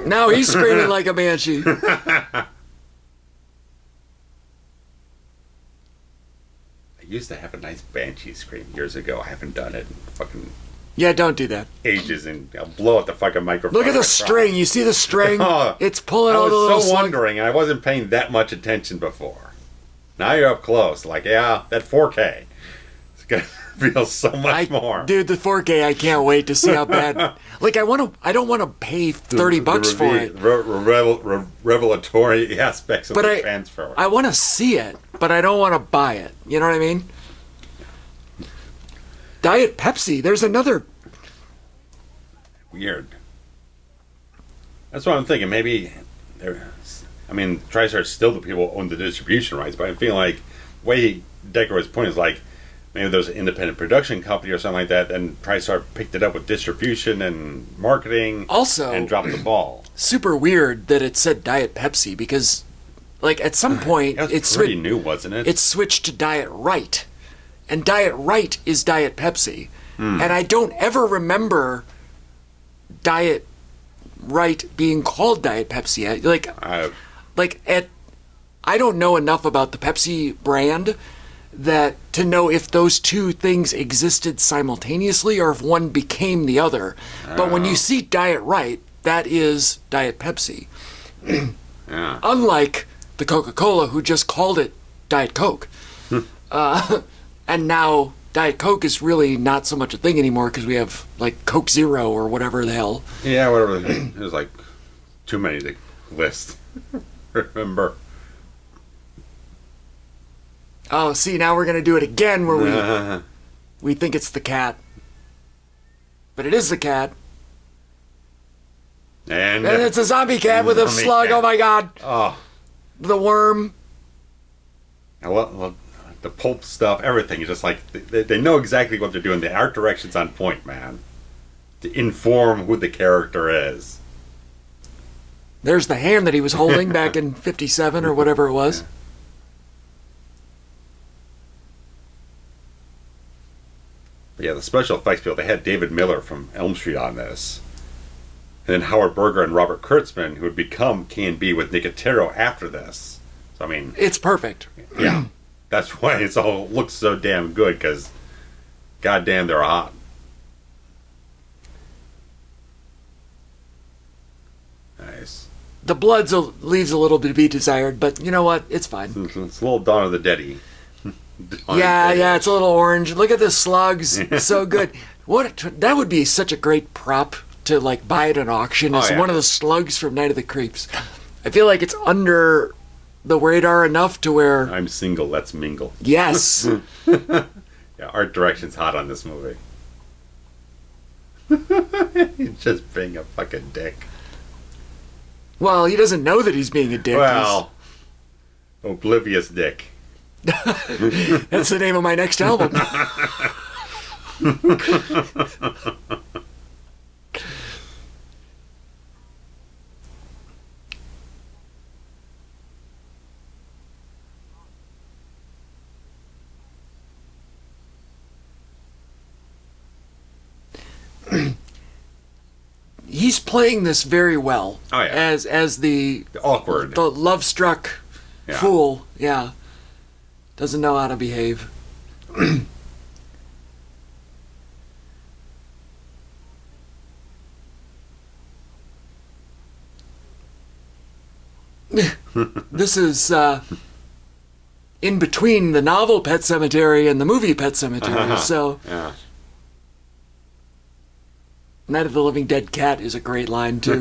Now he's screaming like a banshee. I used to have a nice banshee scream years ago. I haven't done it in fucking don't do that. ages, and I'll blow out the fucking microphone. Look at the string. You see the string? It's pulling all the little... I was so wondering, and I wasn't paying that much attention before. Now you're up close. Like, that 4K. It's gonna feel so much more. Dude, the 4K, I can't wait to see how bad. Like, I don't want to pay $30 for it. Revelatory aspects of the transfer. I want to see it, but I don't want to buy it. You know what I mean? Diet Pepsi. There's another. Weird. That's what I'm thinking. Maybe TriStar's still the people who own the distribution rights, but I feel like the way Dekker was pointing is like maybe there's an independent production company or something like that, and TriStar picked it up with distribution and marketing, also, and dropped the ball. Super weird that it said Diet Pepsi because, like, at some point it's pretty new, wasn't it? It switched to Diet Right, and Diet Right is Diet Pepsi, and I don't ever remember Diet Right being called Diet Pepsi. I don't know enough about the Pepsi brand to know if those two things existed simultaneously or if one became the other. But when you see Diet Right, that is Diet Pepsi. Yeah. Unlike the Coca-Cola, who just called it Diet Coke. And now Diet Coke is really not so much a thing anymore because we have, like, Coke Zero or whatever the hell. Yeah, whatever. There's, like, too many to list. Remember. Oh, see, now we're going to do it again where we think it's the cat. But it is the cat. And it's a zombie cat with a slug. Cat. Oh, my God. Oh. The worm. Well, the pulp stuff, everything is just like, they know exactly what they're doing. The art direction's on point, man. To inform who the character is. There's the hand that he was holding back in 57 or whatever it was. Yeah. But yeah, the special effects people, they had David Miller from Elm Street on this. And then Howard Berger and Robert Kurtzman, who would become K&B with Nicotero after this. So, I mean... It's perfect. Yeah. That's why it's all looks so damn good, because goddamn, they're hot. Nice. The blood leaves a little bit to be desired, but you know what? It's fine. It's a little Dawn of the Dead-y. Yeah, it's a little orange. Look at the slugs. So good. That would be such a great prop to, like, buy at an auction. It's one of the slugs from Night of the Creeps. I feel like it's under the radar enough to where... I'm single, let's mingle. Yes. Yeah, art direction's hot on this movie. He's just being a fucking dick. Well, he doesn't know that he's being a dick. Well, oblivious dick. That's the name of my next album. He's playing this very well. Oh, yeah. As the awkward, the love-struck fool. Yeah, doesn't know how to behave. This is in between the novel Pet Sematary and the movie Pet Sematary, so. Yeah. Night of the Living Dead Cat is a great line, too.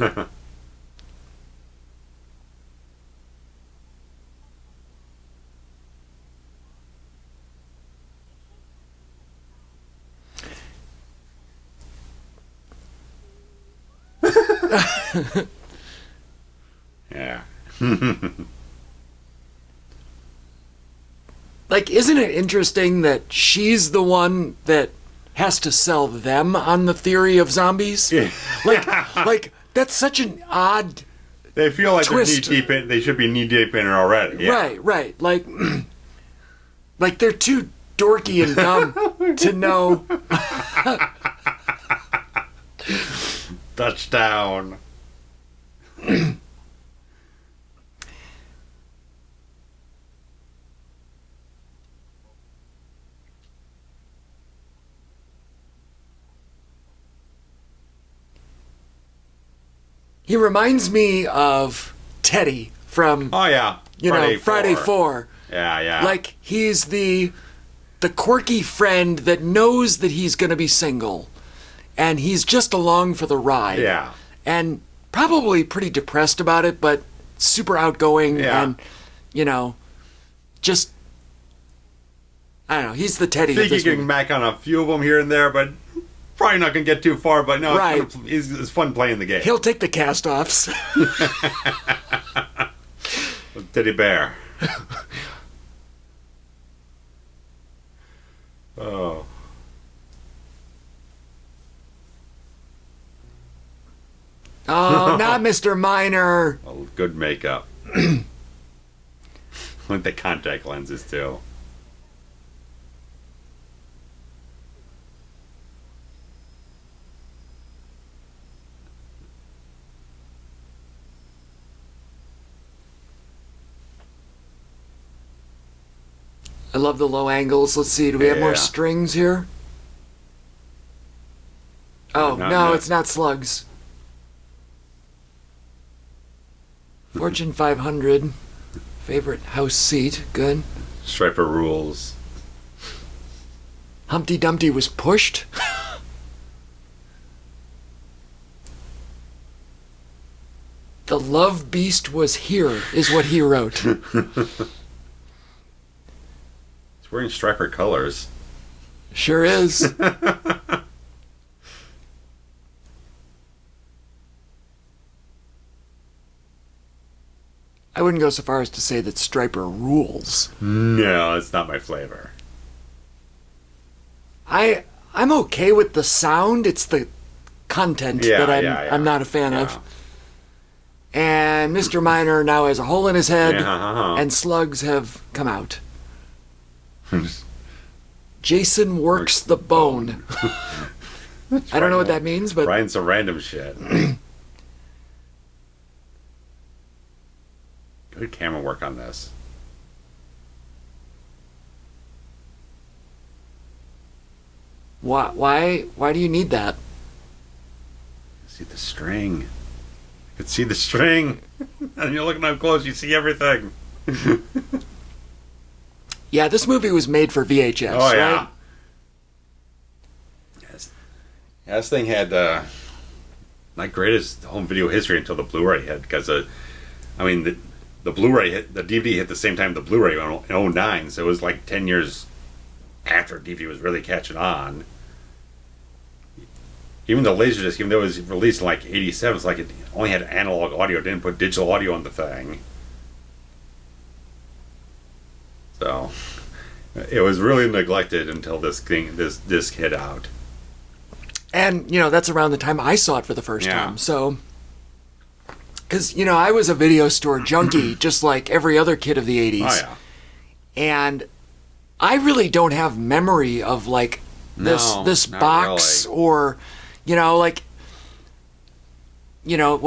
Yeah. Like, isn't it interesting that she's the one that has to sell them on the theory of zombies? Yeah. Like that's such an odd. They feel like twist. they're knee deep in. They should be knee deep in it already. Yeah. Right. Like they're too dorky and dumb to know. Touchdown. He reminds me of Teddy from Oh yeah. Friday 4. Yeah. Like he's the the quirky friend that knows that he's going to be single, and he's just along for the ride. Yeah. And probably pretty depressed about it, but super outgoing and, just, I don't know, he's the Teddy. I think you can back on a few of them here and there, but probably not going to get too far. But no, it's fun playing the game. He'll take the cast-offs. Teddy bear. Oh. Oh, not Mr. Miner. Oh, good makeup. With the contact lenses, too. I love the low angles. Let's see, do we have more strings here? Oh, no, it's not slugs. Fortune 500. Favorite house seat. Good. Striper rules. Humpty Dumpty was pushed. The love beast was here, is what he wrote. He's wearing striper colors. Sure is. I wouldn't go so far as to say that Striper rules. No, it's not my flavor. I'm okay with the sound. It's the content that I'm not a fan of. And Mr. Miner now has a hole in his head, and slugs have come out. Jason works the bone. I don't know what that means, but Ryan's some random shit. Good camera work on this. Why do you need that? See the string. I could see the string. And you're looking up close, you see everything. Yeah, this movie was made for VHS, oh, yeah. right? Yes. Yeah, this thing had not greatest home video history until the Blu-ray hit, because the Blu-ray hit, the DVD hit the same time the Blu-ray in 2009, so it was like 10 years after DVD was really catching on. Even the Laserdisc, even though it was released in like 87, it's like it only had analog audio, it didn't put digital audio on the thing. So it was really neglected until this disc hit out. And, that's around the time I saw it for the first time, so... Because, I was a video store junkie, just like every other kid of the 80s. Oh, yeah. And I really don't have memory of, like, this box really. Or, when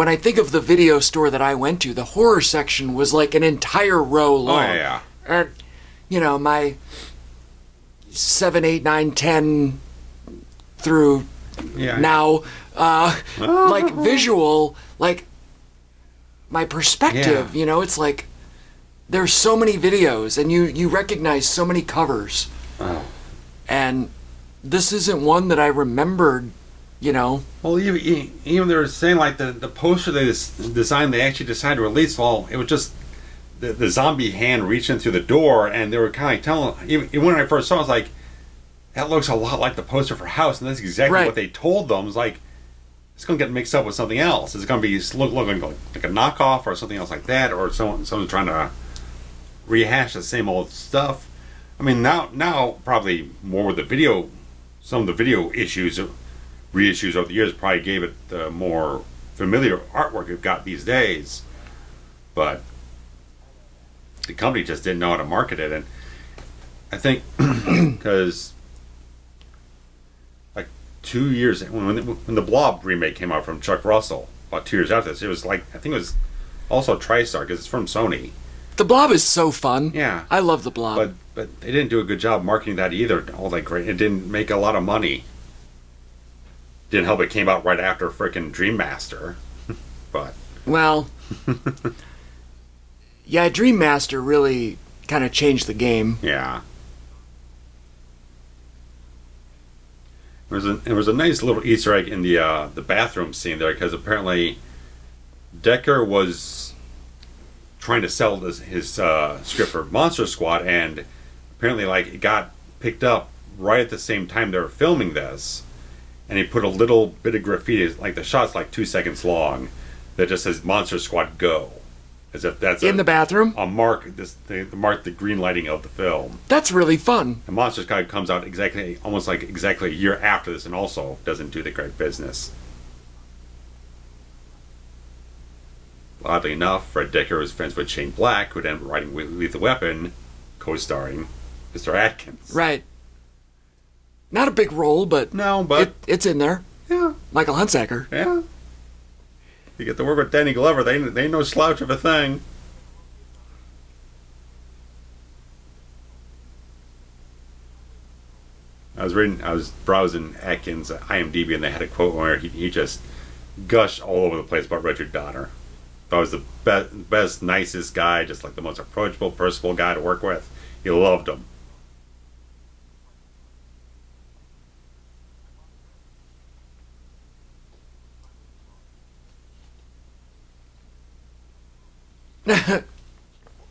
I think of the video store that I went to, the horror section was like an entire row long. Oh, yeah. And, my 7, 8, 9, 10 through now, like, visual, like... my perspective, it's like there's so many videos and you recognize so many covers. Oh. And this isn't one that I remembered, Well, even they were saying like the poster they designed, they actually decided to release, well, it was just the zombie hand reaching through the door, and they were kind of telling, even when I first saw it, I was like, that looks a lot like the poster for House, and that's exactly what they told them. It's like, it's going to get mixed up with something else. It's going to be looking like a knockoff or something else like that, or someone's trying to rehash the same old stuff. I mean, now probably more with the video, some of the video reissues over the years probably gave it the more familiar artwork you've got these days. But the company just didn't know how to market it, and I think because 2 years when the Blob remake came out from Chuck Russell, about 2 years after this, it was like, I think it was also TriStar because it's from Sony. The Blob is so fun. Yeah, I love the Blob. But they didn't do a good job marketing that either. All that great, it didn't make a lot of money. Didn't help it came out right after frickin' Dream Master, but well, yeah, Dream Master really kind of changed the game. Yeah. There was a nice little Easter egg in the bathroom scene there, because apparently Dekker was trying to sell his script for Monster Squad, and apparently like it got picked up right at the same time they were filming this, and he put a little bit of graffiti, like the shot's like 2 seconds long, that just says Monster Squad Go, as if that's in the bathroom. A mark, mark the green lighting of the film. That's really fun. And Monster Squad comes out almost exactly a year after this, and also doesn't do the great business. Oddly enough, Fred Dekker was friends with Shane Black, who ended up writing Lethal Weapon, co-starring Mr. Atkins. Right. Not a big role, but it's in there. Yeah. Michael Hunsaker. Yeah. You get to work with Danny Glover. They ain't no slouch of a thing. I was browsing Atkins' IMDb, and they had a quote where he just gushed all over the place about Richard Donner. Thought he was the best, nicest guy, just like the most approachable, personable guy to work with. He loved him.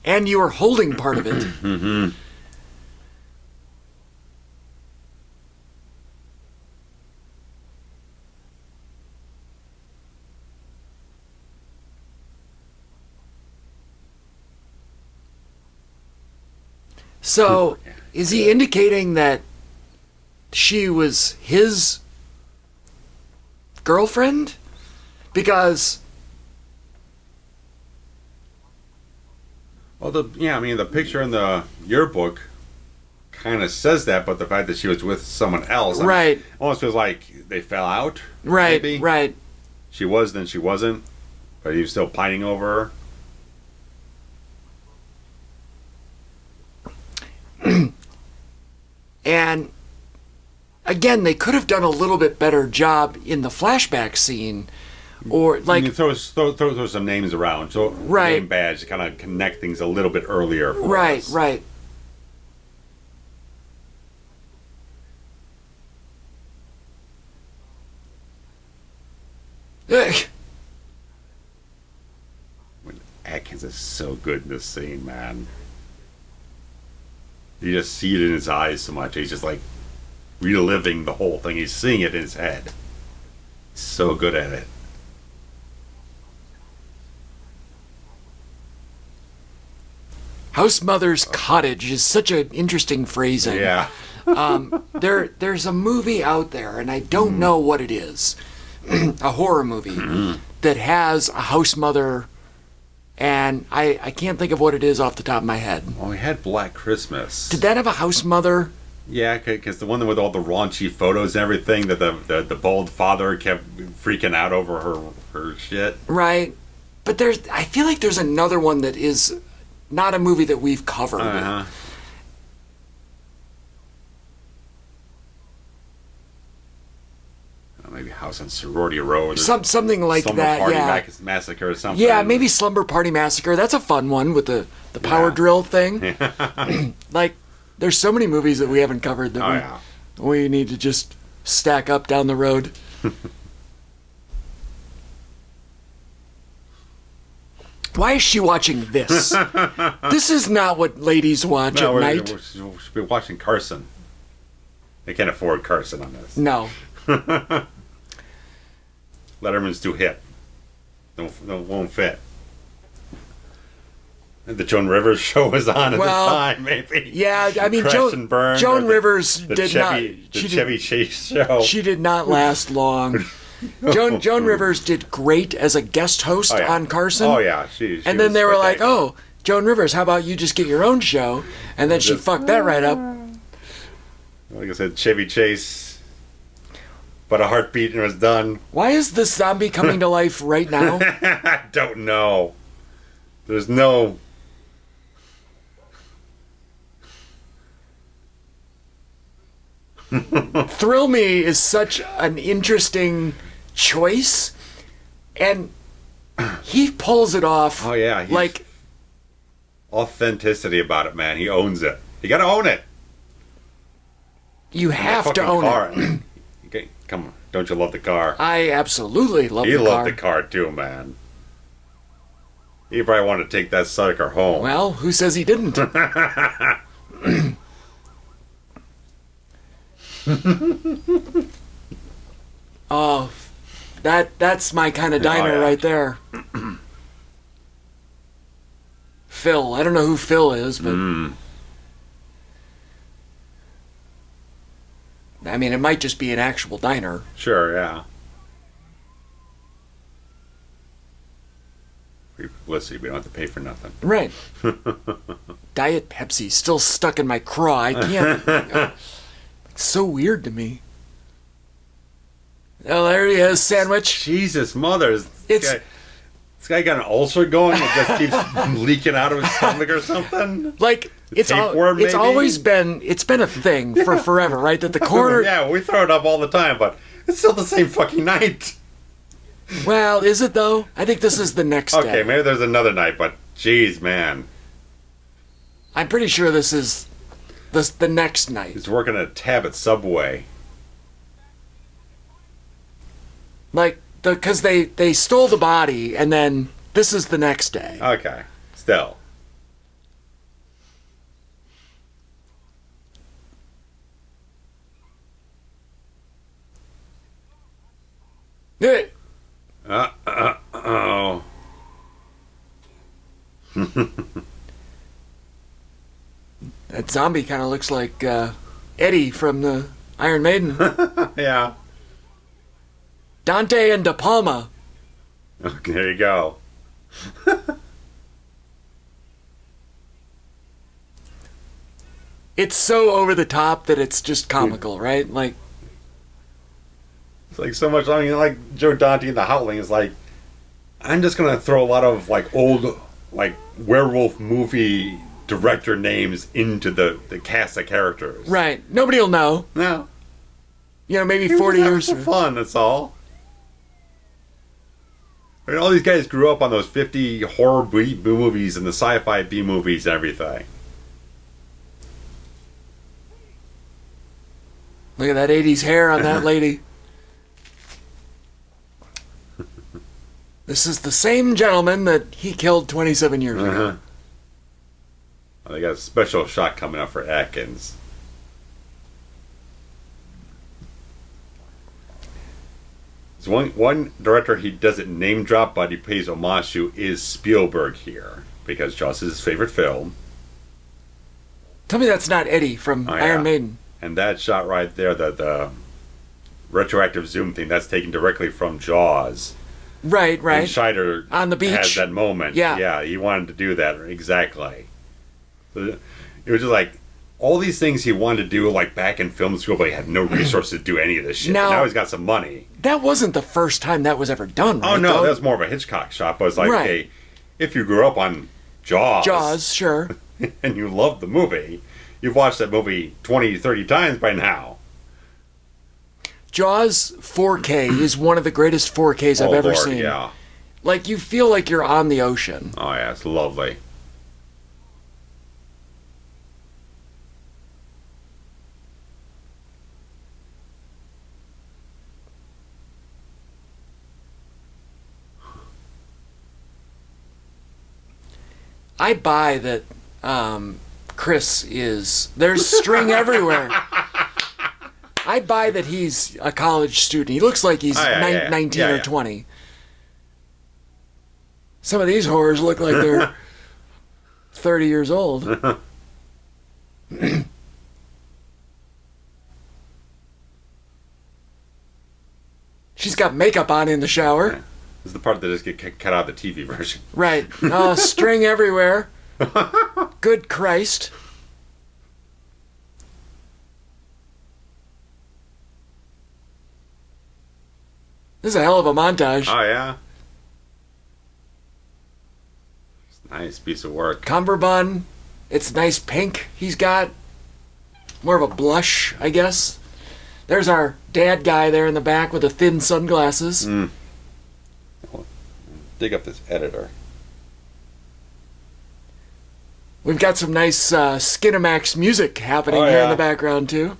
And you were holding part of it. Mm-hmm. So, is he indicating that she was his girlfriend? Because... Well, the picture in the yearbook kind of says that, but the fact that she was with someone else, right, almost feels like they fell out. Right, maybe. Right. She was, then she wasn't, but he was still pining over her. And again, they could have done a little bit better job in the flashback scene. Or like you throw some names around, so right, name badge to kind of connect things a little bit earlier. For us. Right. Atkins is so good in this scene, man. You just see it in his eyes so much. He's just like reliving the whole thing. He's seeing it in his head. He's so good at it. House Mother's Cottage is such an interesting phrasing. Yeah. There's a movie out there, and I don't know what it is, a horror movie that has a house mother, and I can't think of what it is off the top of my head. Well, we had Black Christmas. Did that have a house mother? Yeah, because the one with all the raunchy photos and everything, that the bald father kept freaking out over her shit. Right. But I feel like there's another one that is not a movie that we've covered. Uh-huh. Maybe House on Sorority Row. Or something like that, Party yeah. Massacre or something. Yeah, maybe Slumber Party Massacre. That's a fun one with the power drill thing. Like, there's so many movies that we haven't covered that we need to just stack up down the road. Why is she watching this? This is not what ladies watch at night. We should be watching Carson. They can't afford Carson on this. No. Letterman's too hip. Won't fit. And the Joan Rivers show was on at the time, maybe. Yeah, I mean, Joan Rivers did not. The Chevy Chase show. She did not last long. Joan Rivers did great as a guest host on Carson. Oh yeah, and then they were like, "Oh, Joan Rivers, how about you just get your own show?" And then she fucked that right up. Like I said, Chevy Chase, but a heartbeat and it was done. Why is this zombie coming to life right now? I don't know. There's no. Thrill Me is such an interesting choice, and he pulls it off. Oh yeah, like authenticity about it, man. He owns it. You gotta own it. You have to own it. come on. Don't you love the car? I absolutely love He the car. loved the car too, man. He probably wanted to take that sucker home. Well, who says he didn't? Oh, that's my kind of diner right there. Phil. I don't know who Phil is, but I mean, it might just be an actual diner. Sure, yeah. Let's see, we don't have to pay for nothing. Right. Diet Pepsi still stuck in my craw. I can't. It's so weird to me. Oh, there he is, sandwich. Jesus, mother. This guy got an ulcer going that just keeps leaking out of his stomach or something? Like, it's always been a thing for forever, right? That the corner... Yeah, we throw it up all the time, but it's still the same fucking night. Well, is it though? I think this is the next day. Okay, maybe there's another night, but geez, man. I'm pretty sure this is the next night. He's working a tab at Subway. Like, because they stole the body, and then this is the next day. Okay, still. Oh. That zombie kind of looks like Eddie from the Iron Maiden. Yeah. Dante and De Palma. Okay, there you go. It's so over the top that it's just comical, right? Like, it's like so much. I mean, like Joe Dante and the Howling is like, I'm just gonna throw a lot of like old like werewolf movie director names into the cast of characters. right. Nobody will know. No. You know, maybe He was 40 just having years. some fun. That's all. I mean, all these guys grew up on those 50 horror B movies and the sci-fi B movies and everything. Look at that 80s hair on that lady. This is the same gentleman that he killed 27 years ago. Well, they got a special shot coming up for Atkins. There's one director he doesn't name drop, but he pays homage to is Spielberg here, because Jaws is his favorite film. Tell me that's not Eddie from Iron Maiden. And that shot right there, the retroactive zoom thing, that's taken directly from Jaws. Right. And Scheider on the beach has that moment. Yeah, he wanted to do that exactly. It was just like all these things he wanted to do, like back in film school, but he had no resources to do any of this shit. Now he's got some money. That wasn't the first time that was ever done. Right, Oh no, though? that was more of a Hitchcock shot. But it's like, hey, if you grew up on Jaws, sure, and you loved the movie, you've watched that movie 20, 30 times by now. Jaws 4K is one of the greatest 4Ks I've ever seen. Yeah. Like, you feel like you're on the ocean. Oh yeah, it's lovely. I buy that Chris is... There's string everywhere. I buy that he's a college student. He looks like he's 19 or 20. Some of these whores look like they're 30 years old. She's got makeup on in the shower. Yeah. This is the part that just get cut out of the TV version. Right. Oh, string everywhere. Good Christ. This is a hell of a montage. Oh, yeah? It's a nice piece of work. Cummerbund. It's nice pink he's got. More of a blush, I guess. There's our dad guy there in the back with the thin sunglasses. Dig up this editor. We've got some nice Skinamax music happening here in the background, too.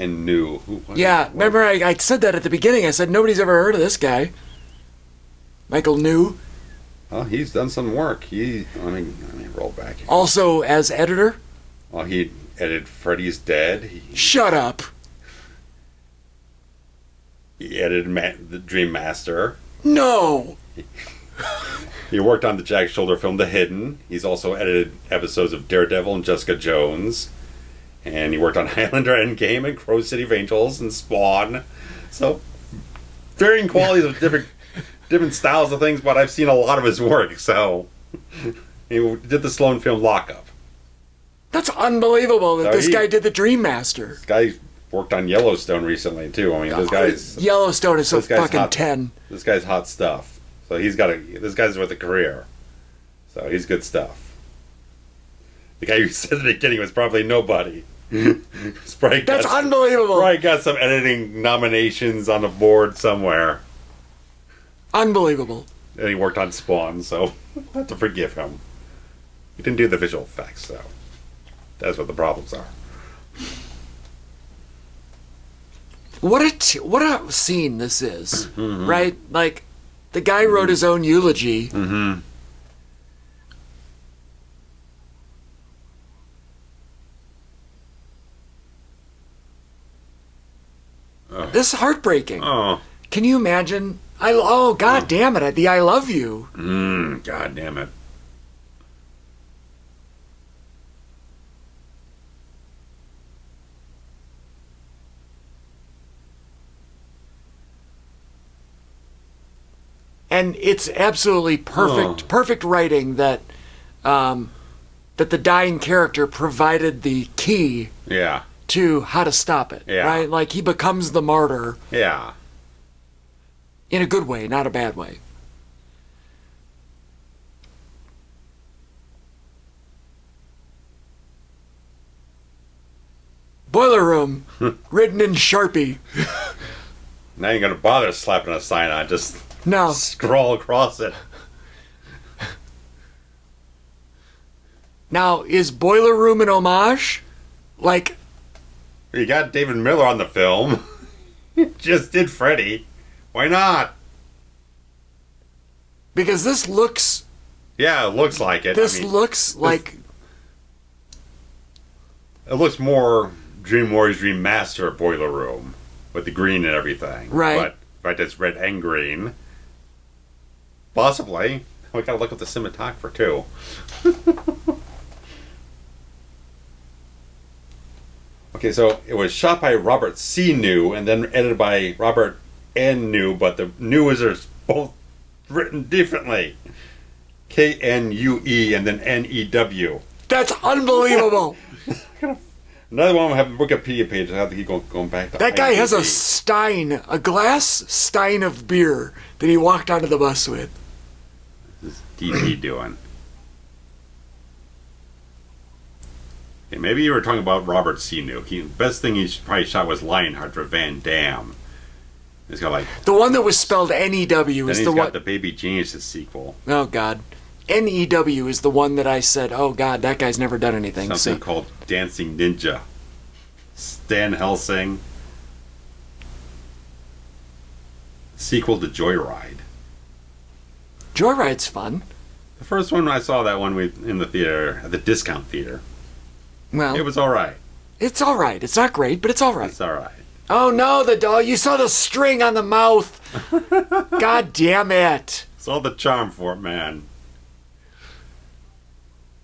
and New. Yeah, remember I said that at the beginning. I said nobody's ever heard of this guy. Michael New. Well, he's done some work. Let me roll back here. Also as editor. Well, he edited Freddy's Dead. Shut up. He edited the Dream Master. No. He worked on the Jack Shoulder film The Hidden. He's also edited episodes of Daredevil and Jessica Jones. And he worked on Highlander Endgame and Crow City of Angels and Spawn. So, varying qualities of different styles of things, but I've seen a lot of his work. So, he did the Sloan film Lockup. That's unbelievable that this guy did the Dream Master. This guy worked on Yellowstone recently, too. I mean, this guy's... Yellowstone is so fucking 10. This guy's hot stuff. So this guy's with a career. So he's good stuff. The guy you said at the beginning was probably nobody. That's unbelievable. Probably got some editing nominations on the board somewhere. Unbelievable. And he worked on Spawn, so I have to forgive him. He didn't do the visual effects, so that's what the problems are. What a scene this is, right? Like, the guy wrote his own eulogy. Mm-hmm. This is heartbreaking. Oh. Can you imagine? God damn it, the I love you. God damn it. And it's absolutely perfect writing that that the dying character provided the key to how to stop it. Yeah. Right? Like, he becomes the martyr. Yeah. In a good way, not a bad way. Boiler Room, written in Sharpie. Now you're going to bother slapping a sign on. Just scroll across it. Now, is Boiler Room an homage? Like... You got David Miller on the film. Just did Freddy. Why not? Because this looks... Yeah, it looks like it. This looks like... It looks more Dream Warriors Dream Master Boiler Room. With the green and everything. Right. But in fact, it's red and green. Possibly. We gotta look at the cinematographer, too. Okay, so it was shot by Robert C. New and then edited by Robert N. New, but the News are both written differently. Knue and then New. That's unbelievable. Another one will have a Wikipedia page. I have to keep going back to that guy has a glass stein of beer that he walked onto the bus with. What is DT doing? Okay, maybe you were talking about Robert C. New. The best thing he probably shot was Lionheart for Van Damme. He's got the one that was spelled N-E-W is the one. He's got the Baby Geniuses sequel. Oh God, N-E-W is the one that I said. Oh God, that guy's never done anything. Something called Dancing Ninja. Stan Helsing. Sequel to Joyride. Joyride's fun. The first one I saw that one in the theater, at the discount theater. Well, it was all right. It's all right. It's not great, but it's all right. It's all right. Oh no, the dog! You saw the string on the mouth. God damn it! It's all the charm for it, man.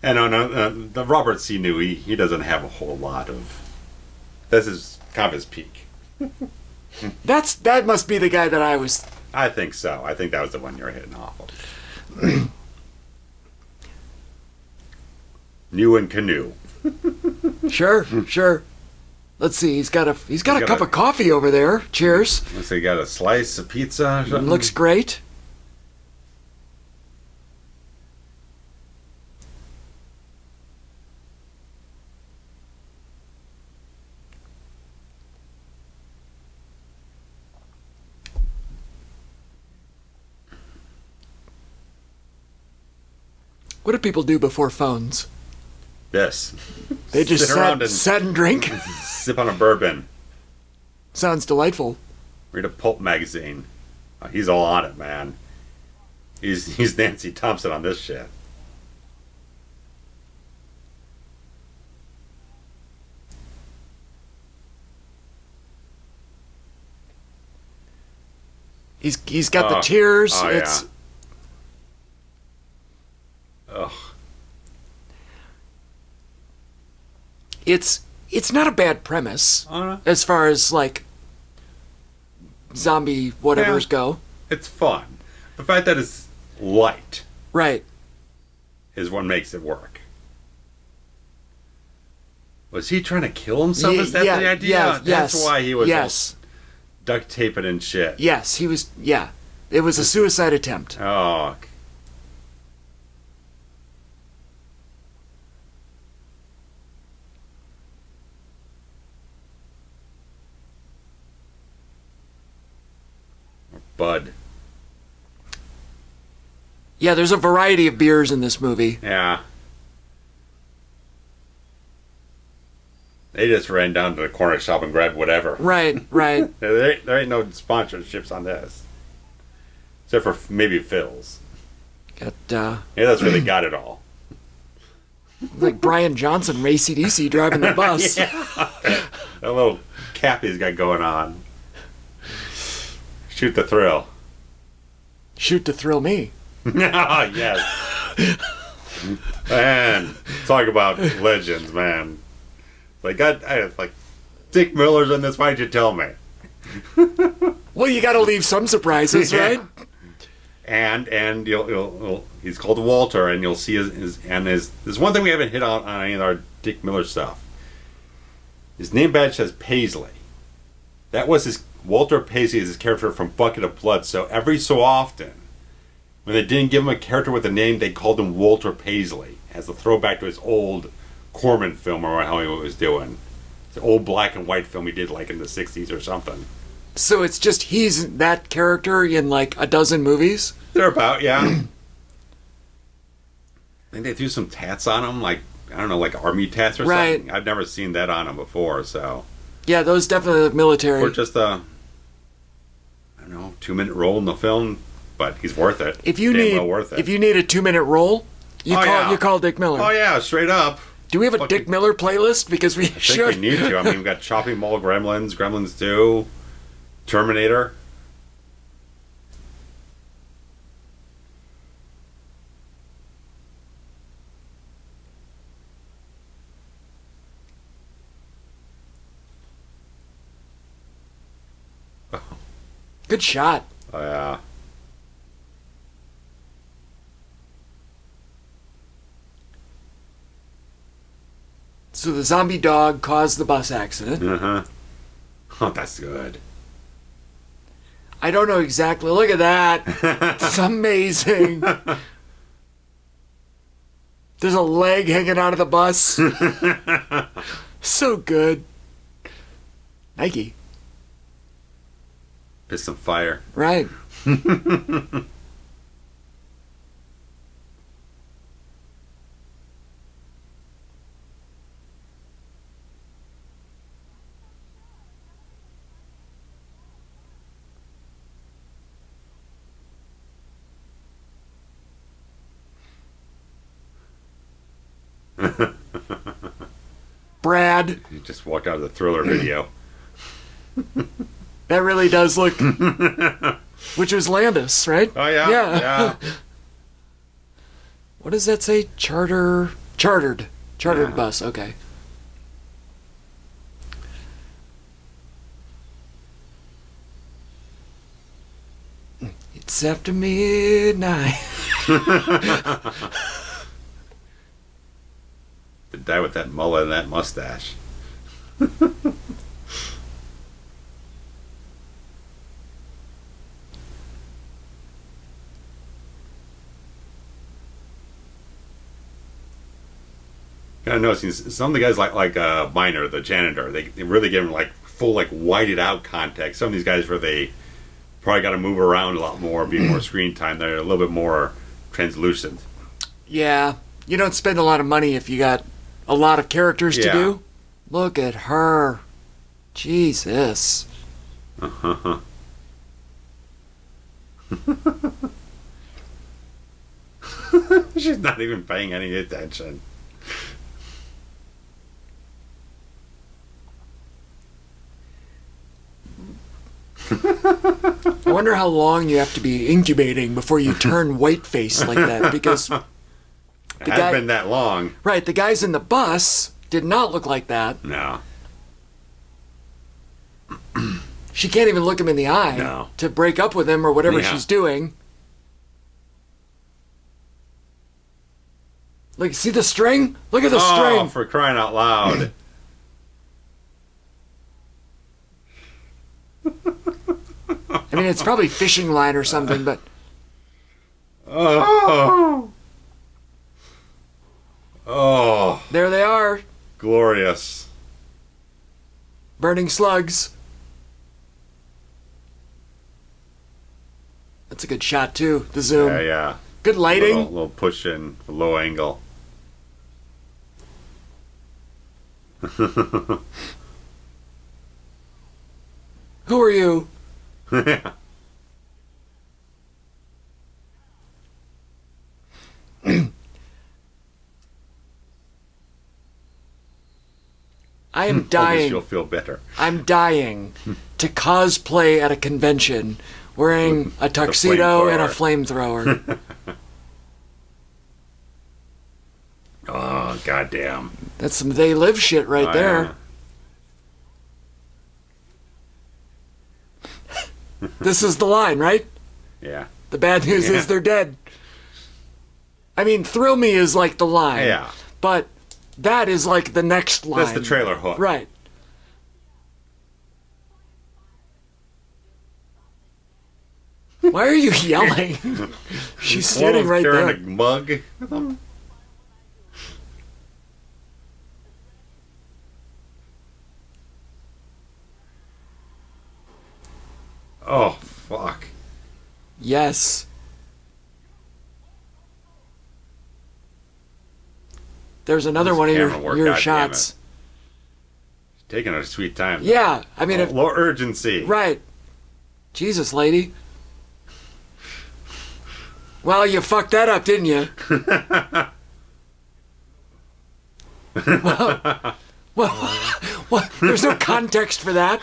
And the Robert C. New, he doesn't have a whole lot of. This is kind of his peak. That must be the guy that I was. I think so. I think that was the one you're hitting off of. New and Canoe. Sure. Let's see. He's got a cup of coffee over there. Cheers. Looks like he got a slice of pizza or something. Looks great. What do people do before phones? Yes. They just sat and drink? Sip on a bourbon. Sounds delightful. Read a pulp magazine. He's all on it, man. He's Nancy Thompson on this shit. He's got the tears. Oh, it's Ugh. it's not a bad premise as far as like zombie whatevers go. It's fun. The fact that it's light, Right. is what makes it work. Was he trying to kill himself? Is that the idea? Yeah, That's why he was Yes. duct taping and shit. Yes, he was. Yeah, it was a suicide attempt. Oh. Bud. Yeah, there's a variety of beers in this movie. Yeah. They just ran down to the corner shop and grabbed whatever. Right, right. There ain't no sponsorships on this. Except for maybe Phil's. Got Yeah, that's where they got it all. like Brian Johnson, from AC/DC, driving the bus. That little cap he's got going on. Shoot the thrill. Shoot to thrill me. Yes. Man, talk about legends, man. Like like Dick Miller's in this. Why'd you tell me? Well, you got to leave some surprises, Yeah. right? And you'll he's called Walter, and you'll see his there's one thing we haven't hit on any of our Dick Miller stuff. His name badge says Paisley. That was Walter Paisley is his character from Bucket of Blood. So every so often, when they didn't give him a character with a name, they called him Walter Paisley as a throwback to his old Corman film or how he was doing. It's an old black and white film he did like in the 60s or something. So it's just he's that character in like a dozen movies? They're about, yeah. I think they threw some tats on him, like, I don't know, like army tats or something. I've never seen that on him before, so. Yeah, those definitely look military. Or just I don't know, 2-minute role in the film, but he's worth it. If you Damn well worth it. if you need a 2-minute role, you call Dick Miller. Oh yeah, straight up. Do we have a Dick Miller playlist? Because we I think should. we need to. I mean, we've got Chopping Mall Gremlins, Gremlins 2, Terminator. Good shot. Oh yeah. So the zombie dog caused the bus accident. Uh-huh. Oh, that's good. I don't know exactly. Look at that. It's amazing. There's a leg hanging out of the bus. So good. Nike. Pissed some fire. Right. Brad. He just walked out of the Thriller video. That really does look... Which was Landis, right? Oh yeah. Yeah. What does that say? Chartered Yeah. bus, okay. It's after midnight. The guy with that mullet and that mustache. I noticing some of the guys like Miner, the janitor, they really give him like full like whited out context. Some of these guys where they probably got to move around a lot more, be more screen time. They're a little bit more translucent. Yeah, you don't spend a lot of money if you got a lot of characters to Yeah. do. Look at her. Jesus. She's not even paying any attention. I wonder how long you have to be incubating before you turn white-faced like that, because It hasn't been that long. Right, the guys in the bus did not look like that. No. She can't even look him in the eye to break up with him or whatever she's doing. Look, see the string? Look at the string. Oh, for crying out loud. I mean, it's probably fishing line or something, but... Oh. Oh. There they are. Glorious. Burning slugs. That's a good shot, too. The zoom. Yeah, yeah. Good lighting. Little push in, low angle. Who are you? I am dying. You'll feel better. I'm dying to cosplay at a convention wearing a tuxedo and a flamethrower. Oh, goddamn. That's some They Live shit right there. Yeah. This is the line, right? Yeah. The bad news is they're dead. I mean, Thrill Me is like the line. Yeah. But that is like the next line. That's the trailer hook. Right. Why are you yelling? She's standing right there. Carrying a mug. Oh, fuck. Yes. There's another one of your shots. Taking a sweet time. Yeah, I mean... low urgency. Right. Jesus, lady. Well, you fucked that up, didn't you? well, there's no context for that.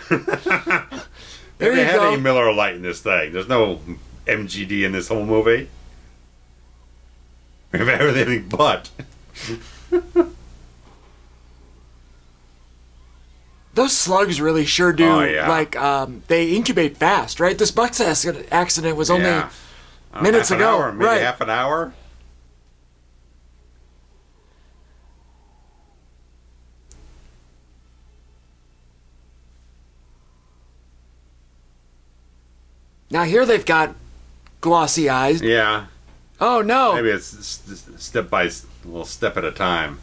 There you they had go. a Miller Lite in this thing. There's no MGD in this whole movie. We have everything but. Those slugs really sure do. Oh, yeah. Like, they incubate fast, right? This bus accident was only minutes half an ago. Hour, maybe right. half an hour. Now here they've got glossy eyes. Yeah. Oh no. Maybe it's step by little step at a time.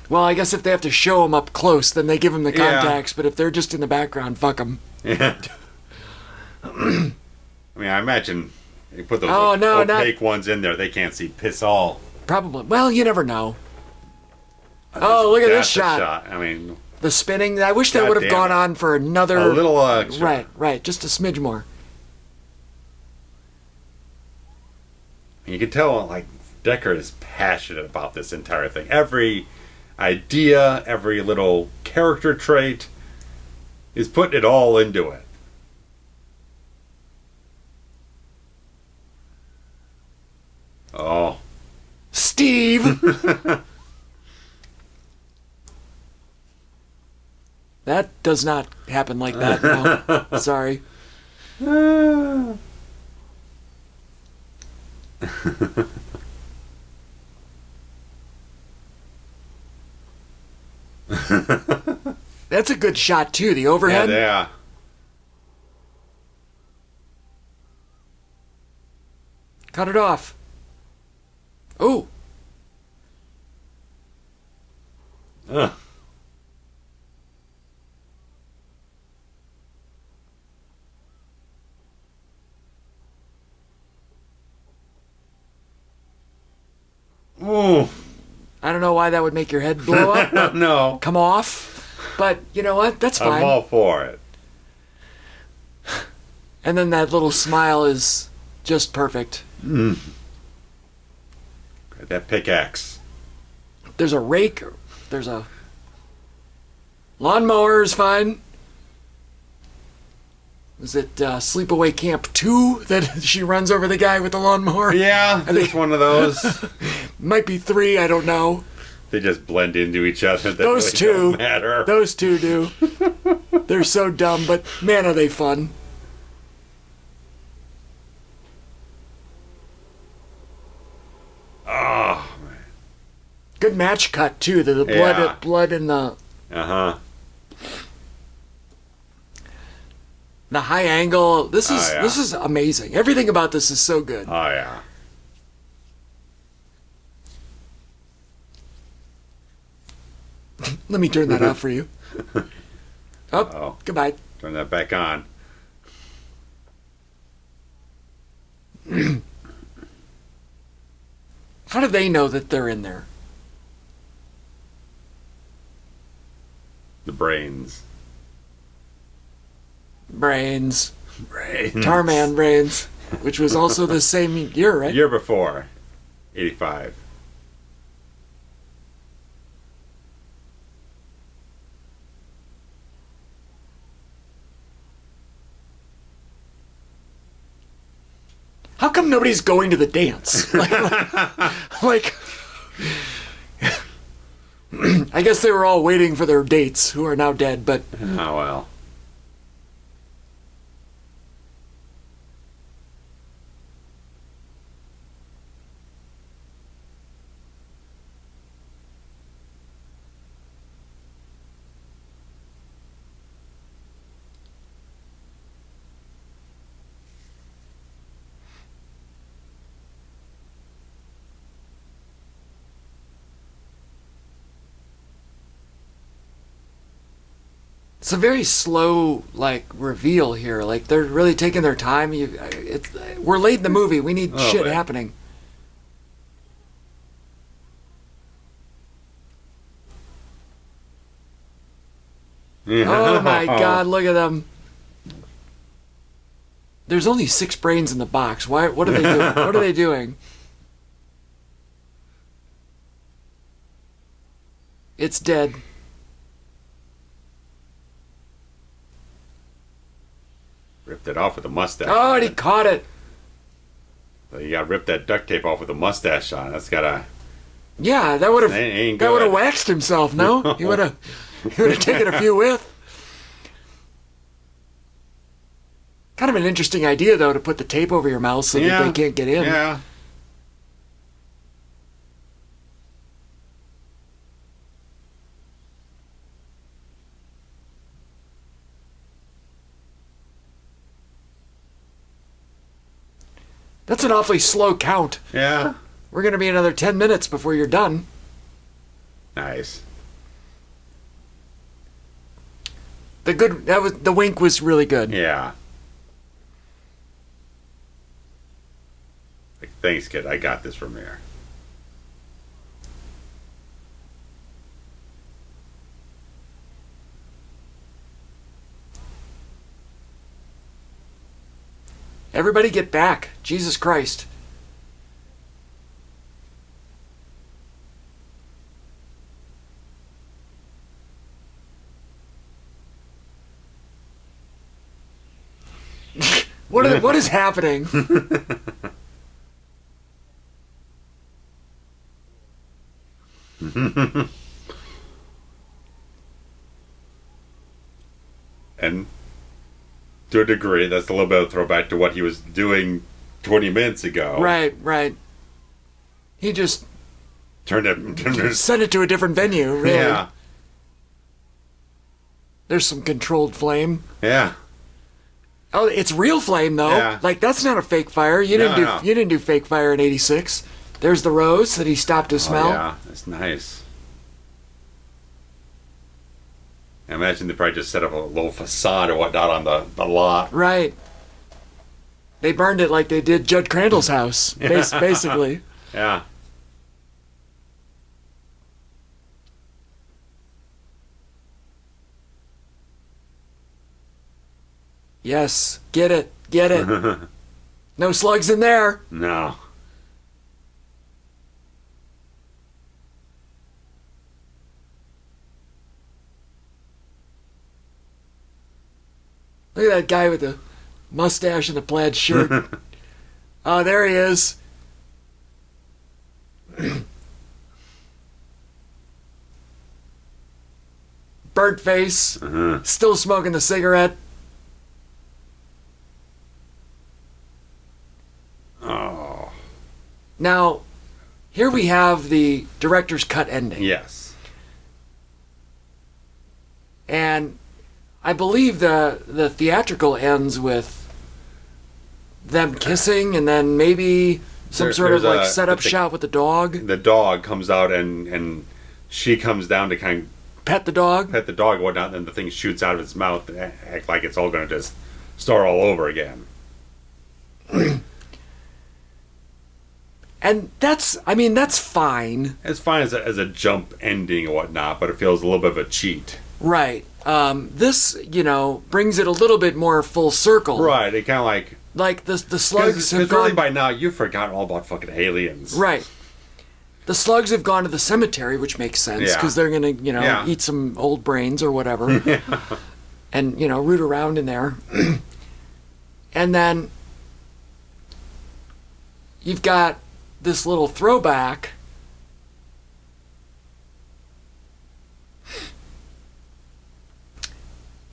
Well, I guess if they have to show them up close, then they give them the contacts. But if they're just in the background, fuck them. Yeah. I mean, I imagine you put those opaque ones in there, they can't see piss all. Probably. Well, you never know. Oh, look at this shot. I mean, the spinning. I wish that would have gone on for another. A little extra. Right. Just a smidge more. You can tell, like, Dekker is passionate about this entire thing. Every idea, every little character trait, he's putting it all into it. Oh. Steve! That does not happen like that, no. Sorry. That's a good shot, too, the overhead. Yeah. Cut it off. Oh. Ooh. I don't know why that would make your head blow up. No. Come off. But you know what? That's fine. I'm all for it. And then that little smile is just perfect. Got that pickaxe. There's a rake. There's a lawnmower is fine. Is it Sleepaway Camp 2 that she runs over the guy with the lawnmower? Yeah, it's one of those. Might be 3, I don't know. They just blend into each other. Those really two don't matter. Those two do. They're so dumb, but man, are they fun. Oh, man. Good match cut too. The blood in the the high angle. This is amazing. Everything about this is so good. Oh yeah. Let me turn that off for you. Oh, goodbye. Turn that back on. How do they know that they're in there? The brains. Brains. Tarman Brains, which was also the same year, right? Year before, 85. How come nobody's going to the dance? Like I guess they were all waiting for their dates, who are now dead, but... Oh, well. It's a very slow, like, reveal here. Like, they're really taking their time. We're late in the movie. We need shit happening. Oh my god, look at them. There's only 6 brains in the box. What are they doing? What are they doing? It's dead. Ripped it off with a mustache. Oh, and he caught it. So you got to rip that duct tape off with a mustache on. That's gotta. Yeah, that would have waxed himself. No, he would have taken a few with. Kind of an interesting idea, though, to put the tape over your mouth so that they can't get in. Yeah. That's an awfully slow count. Yeah. We're going to be another 10 minutes before you're done. Nice. The wink was really good. Yeah. Like, thanks, kid. I got this from here. Everybody get back. Jesus Christ. What is happening? And to a degree, that's a little bit of a throwback to what he was doing 20 minutes ago. Right. He just Sent it to a different venue, really. Yeah. There's some controlled flame. Yeah. Oh, it's real flame though. Yeah. Like, that's not a fake fire. You didn't do fake fire in '86. There's the rose that he stopped to smell. Oh, yeah, that's nice. I imagine they probably just set up a little facade or whatnot on the lot. Right. They burned it like they did Judd Crandall's house, basically. Yeah. Yes, get it. No slugs in there. No. Look at that guy with the mustache and the plaid shirt. Oh, there he is. Burnt face. Still smoking the cigarette. Oh. Now, here we have the director's cut ending. Yes. And I believe the theatrical ends with them kissing and then maybe some sort of like setup shot with the dog. The dog comes out and she comes down to kind of pet the dog and whatnot, and then the thing shoots out of its mouth and act like it's all going to just start all over again. And that's fine. It's fine as a jump ending and whatnot, but it feels a little bit of a cheat. Right. This, brings it a little bit more full circle. Right. It kind of like the slugs have Because gone... really by now you've forgotten all about fucking aliens. Right. The slugs have gone to the cemetery, which makes sense because they're going to, eat some old brains or whatever. And, root around in there. And then you've got this little throwback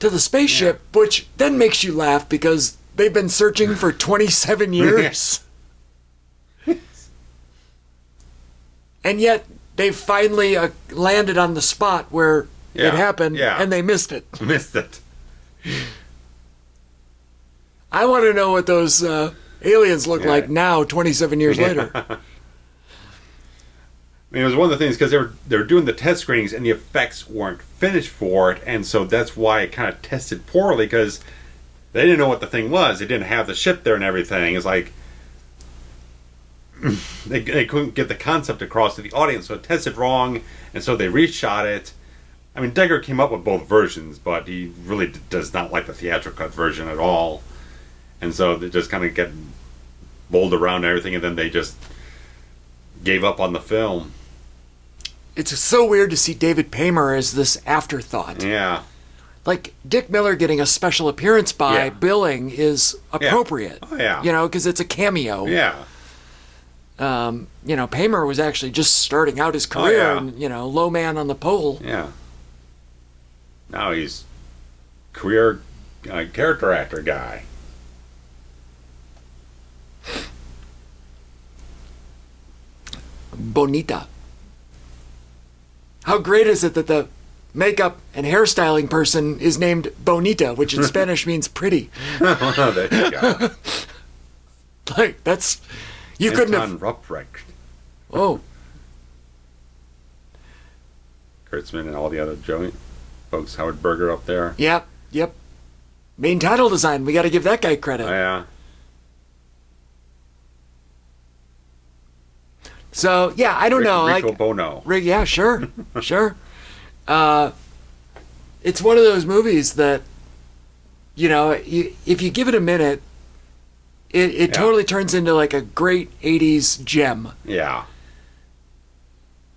to the spaceship, which then makes you laugh because they've been searching for 27 years. And yet they've finally landed on the spot where it happened, and they missed it. I want to know what those aliens look like now, 27 years later. I mean, it was one of the things because they were doing the test screenings and the effects weren't finished for it, and so that's why it kind of tested poorly because they didn't know what the thing was. They didn't have the ship there and everything. It's like they couldn't get the concept across to the audience, so it tested wrong, and so they reshot it. I mean, Dekker came up with both versions, but he really does not like the theatrical cut version at all, and so they just kind of get bowled around and everything, and then they just gave up on the film. It's so weird to see David Paymer as this afterthought. Yeah. Like, Dick Miller getting a special appearance by billing is appropriate. Oh, yeah. Because it's a cameo. Yeah. Paymer was actually just starting out his career and, low man on the pole. Yeah. Now he's career character actor guy. Bonita. How great is it that the makeup and hairstyling person is named Bonita, which in Spanish means pretty. There you go. Like, that's... You couldn't have... Ruprecht. Oh. Kurtzman and all the other joint folks, Howard Berger up there. Yep. Main title design, we got to give that guy credit. Oh, yeah. So, yeah, I don't know. Rico Bono. Yeah, sure. Sure. It's one of those movies that, if you give it a minute, it totally turns into like a great 80s gem. Yeah.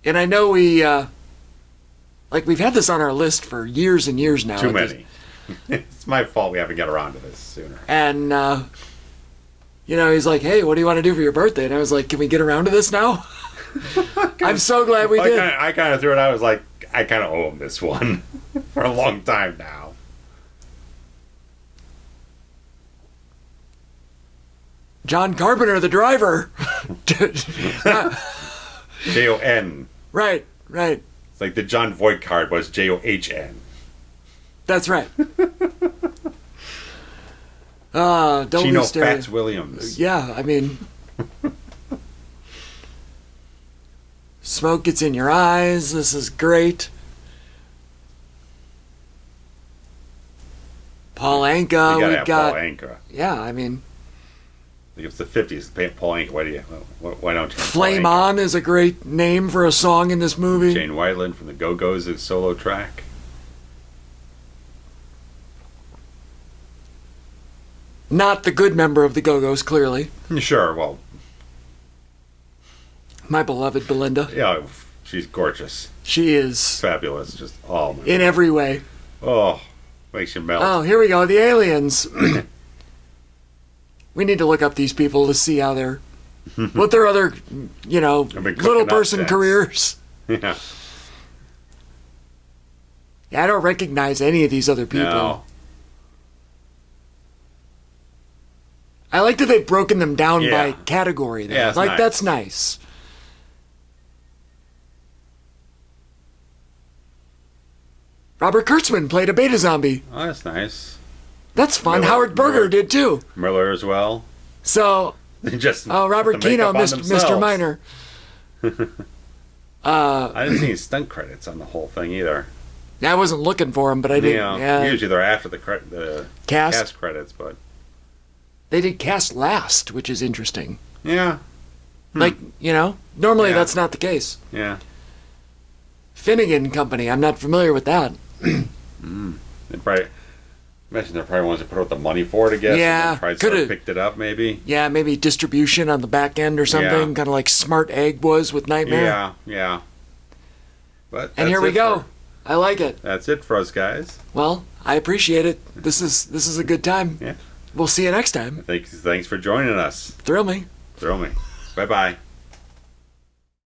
And I know we've had this on our list for years and years now. Too many. It's my fault we haven't got around to this sooner. And, he's like, hey, what do you want to do for your birthday? And I was like, can we get around to this now? I'm so glad we did. I kind of threw it out. I was like, I kind of owe him this one for a long time now. John Carpenter, the driver. Jon. Right. It's like the John Voight card was John. That's right. Chino Fats Williams. Yeah, I mean... Smoke gets in your eyes. This is great. Paul Anka. You gotta have Paul Anka. Yeah, I mean... I think it's the 50s. Paul Anka. Why don't you? Flame On is a great name for a song in this movie. Jane Wyland from the Go-Go's is solo track. Not the good member of the Go-Go's, clearly. Sure, well, My beloved Belinda. yeah, she's gorgeous. She is Fabulous. Just, oh, my in every way. Oh, makes you melt. Oh, here we go. The aliens. We need to look up these people to see how they're, what their other, little person careers. Yeah. Yeah, I don't recognize any of these other people. No. I like that they've broken them down Yeah. by category. There. Yeah, it's like, nice. that's nice. Robert Kurtzman played a beta zombie. Oh, that's nice. That's fun. Miller- Howard Berger Miller. did too. Miller as well. So, Just Robert the makeup Kino, on Mr. themselves. Miner. I didn't see any stunt credits on the whole thing either. I wasn't looking for him, but I did. Yeah, Usually they're after the Cast? credits, but They did cast last, which is interesting. yeah, Like, normally Yeah. that's not the case. yeah. Finnegan Company, I'm not familiar with that. They probably imagine they're probably ones that put out the money for it, I guess. Yeah, and then tried coulda- to picked it up maybe. Yeah, maybe distribution on the back end or something, Yeah. kind of like Smart Egg was with Nightmare. Yeah, yeah. But And here we go. I like it. That's it for us, guys. Well, I appreciate it. This is a good time. Yeah. We'll see you next time. Thanks for joining us. Thrill me. Thrill me. Bye bye.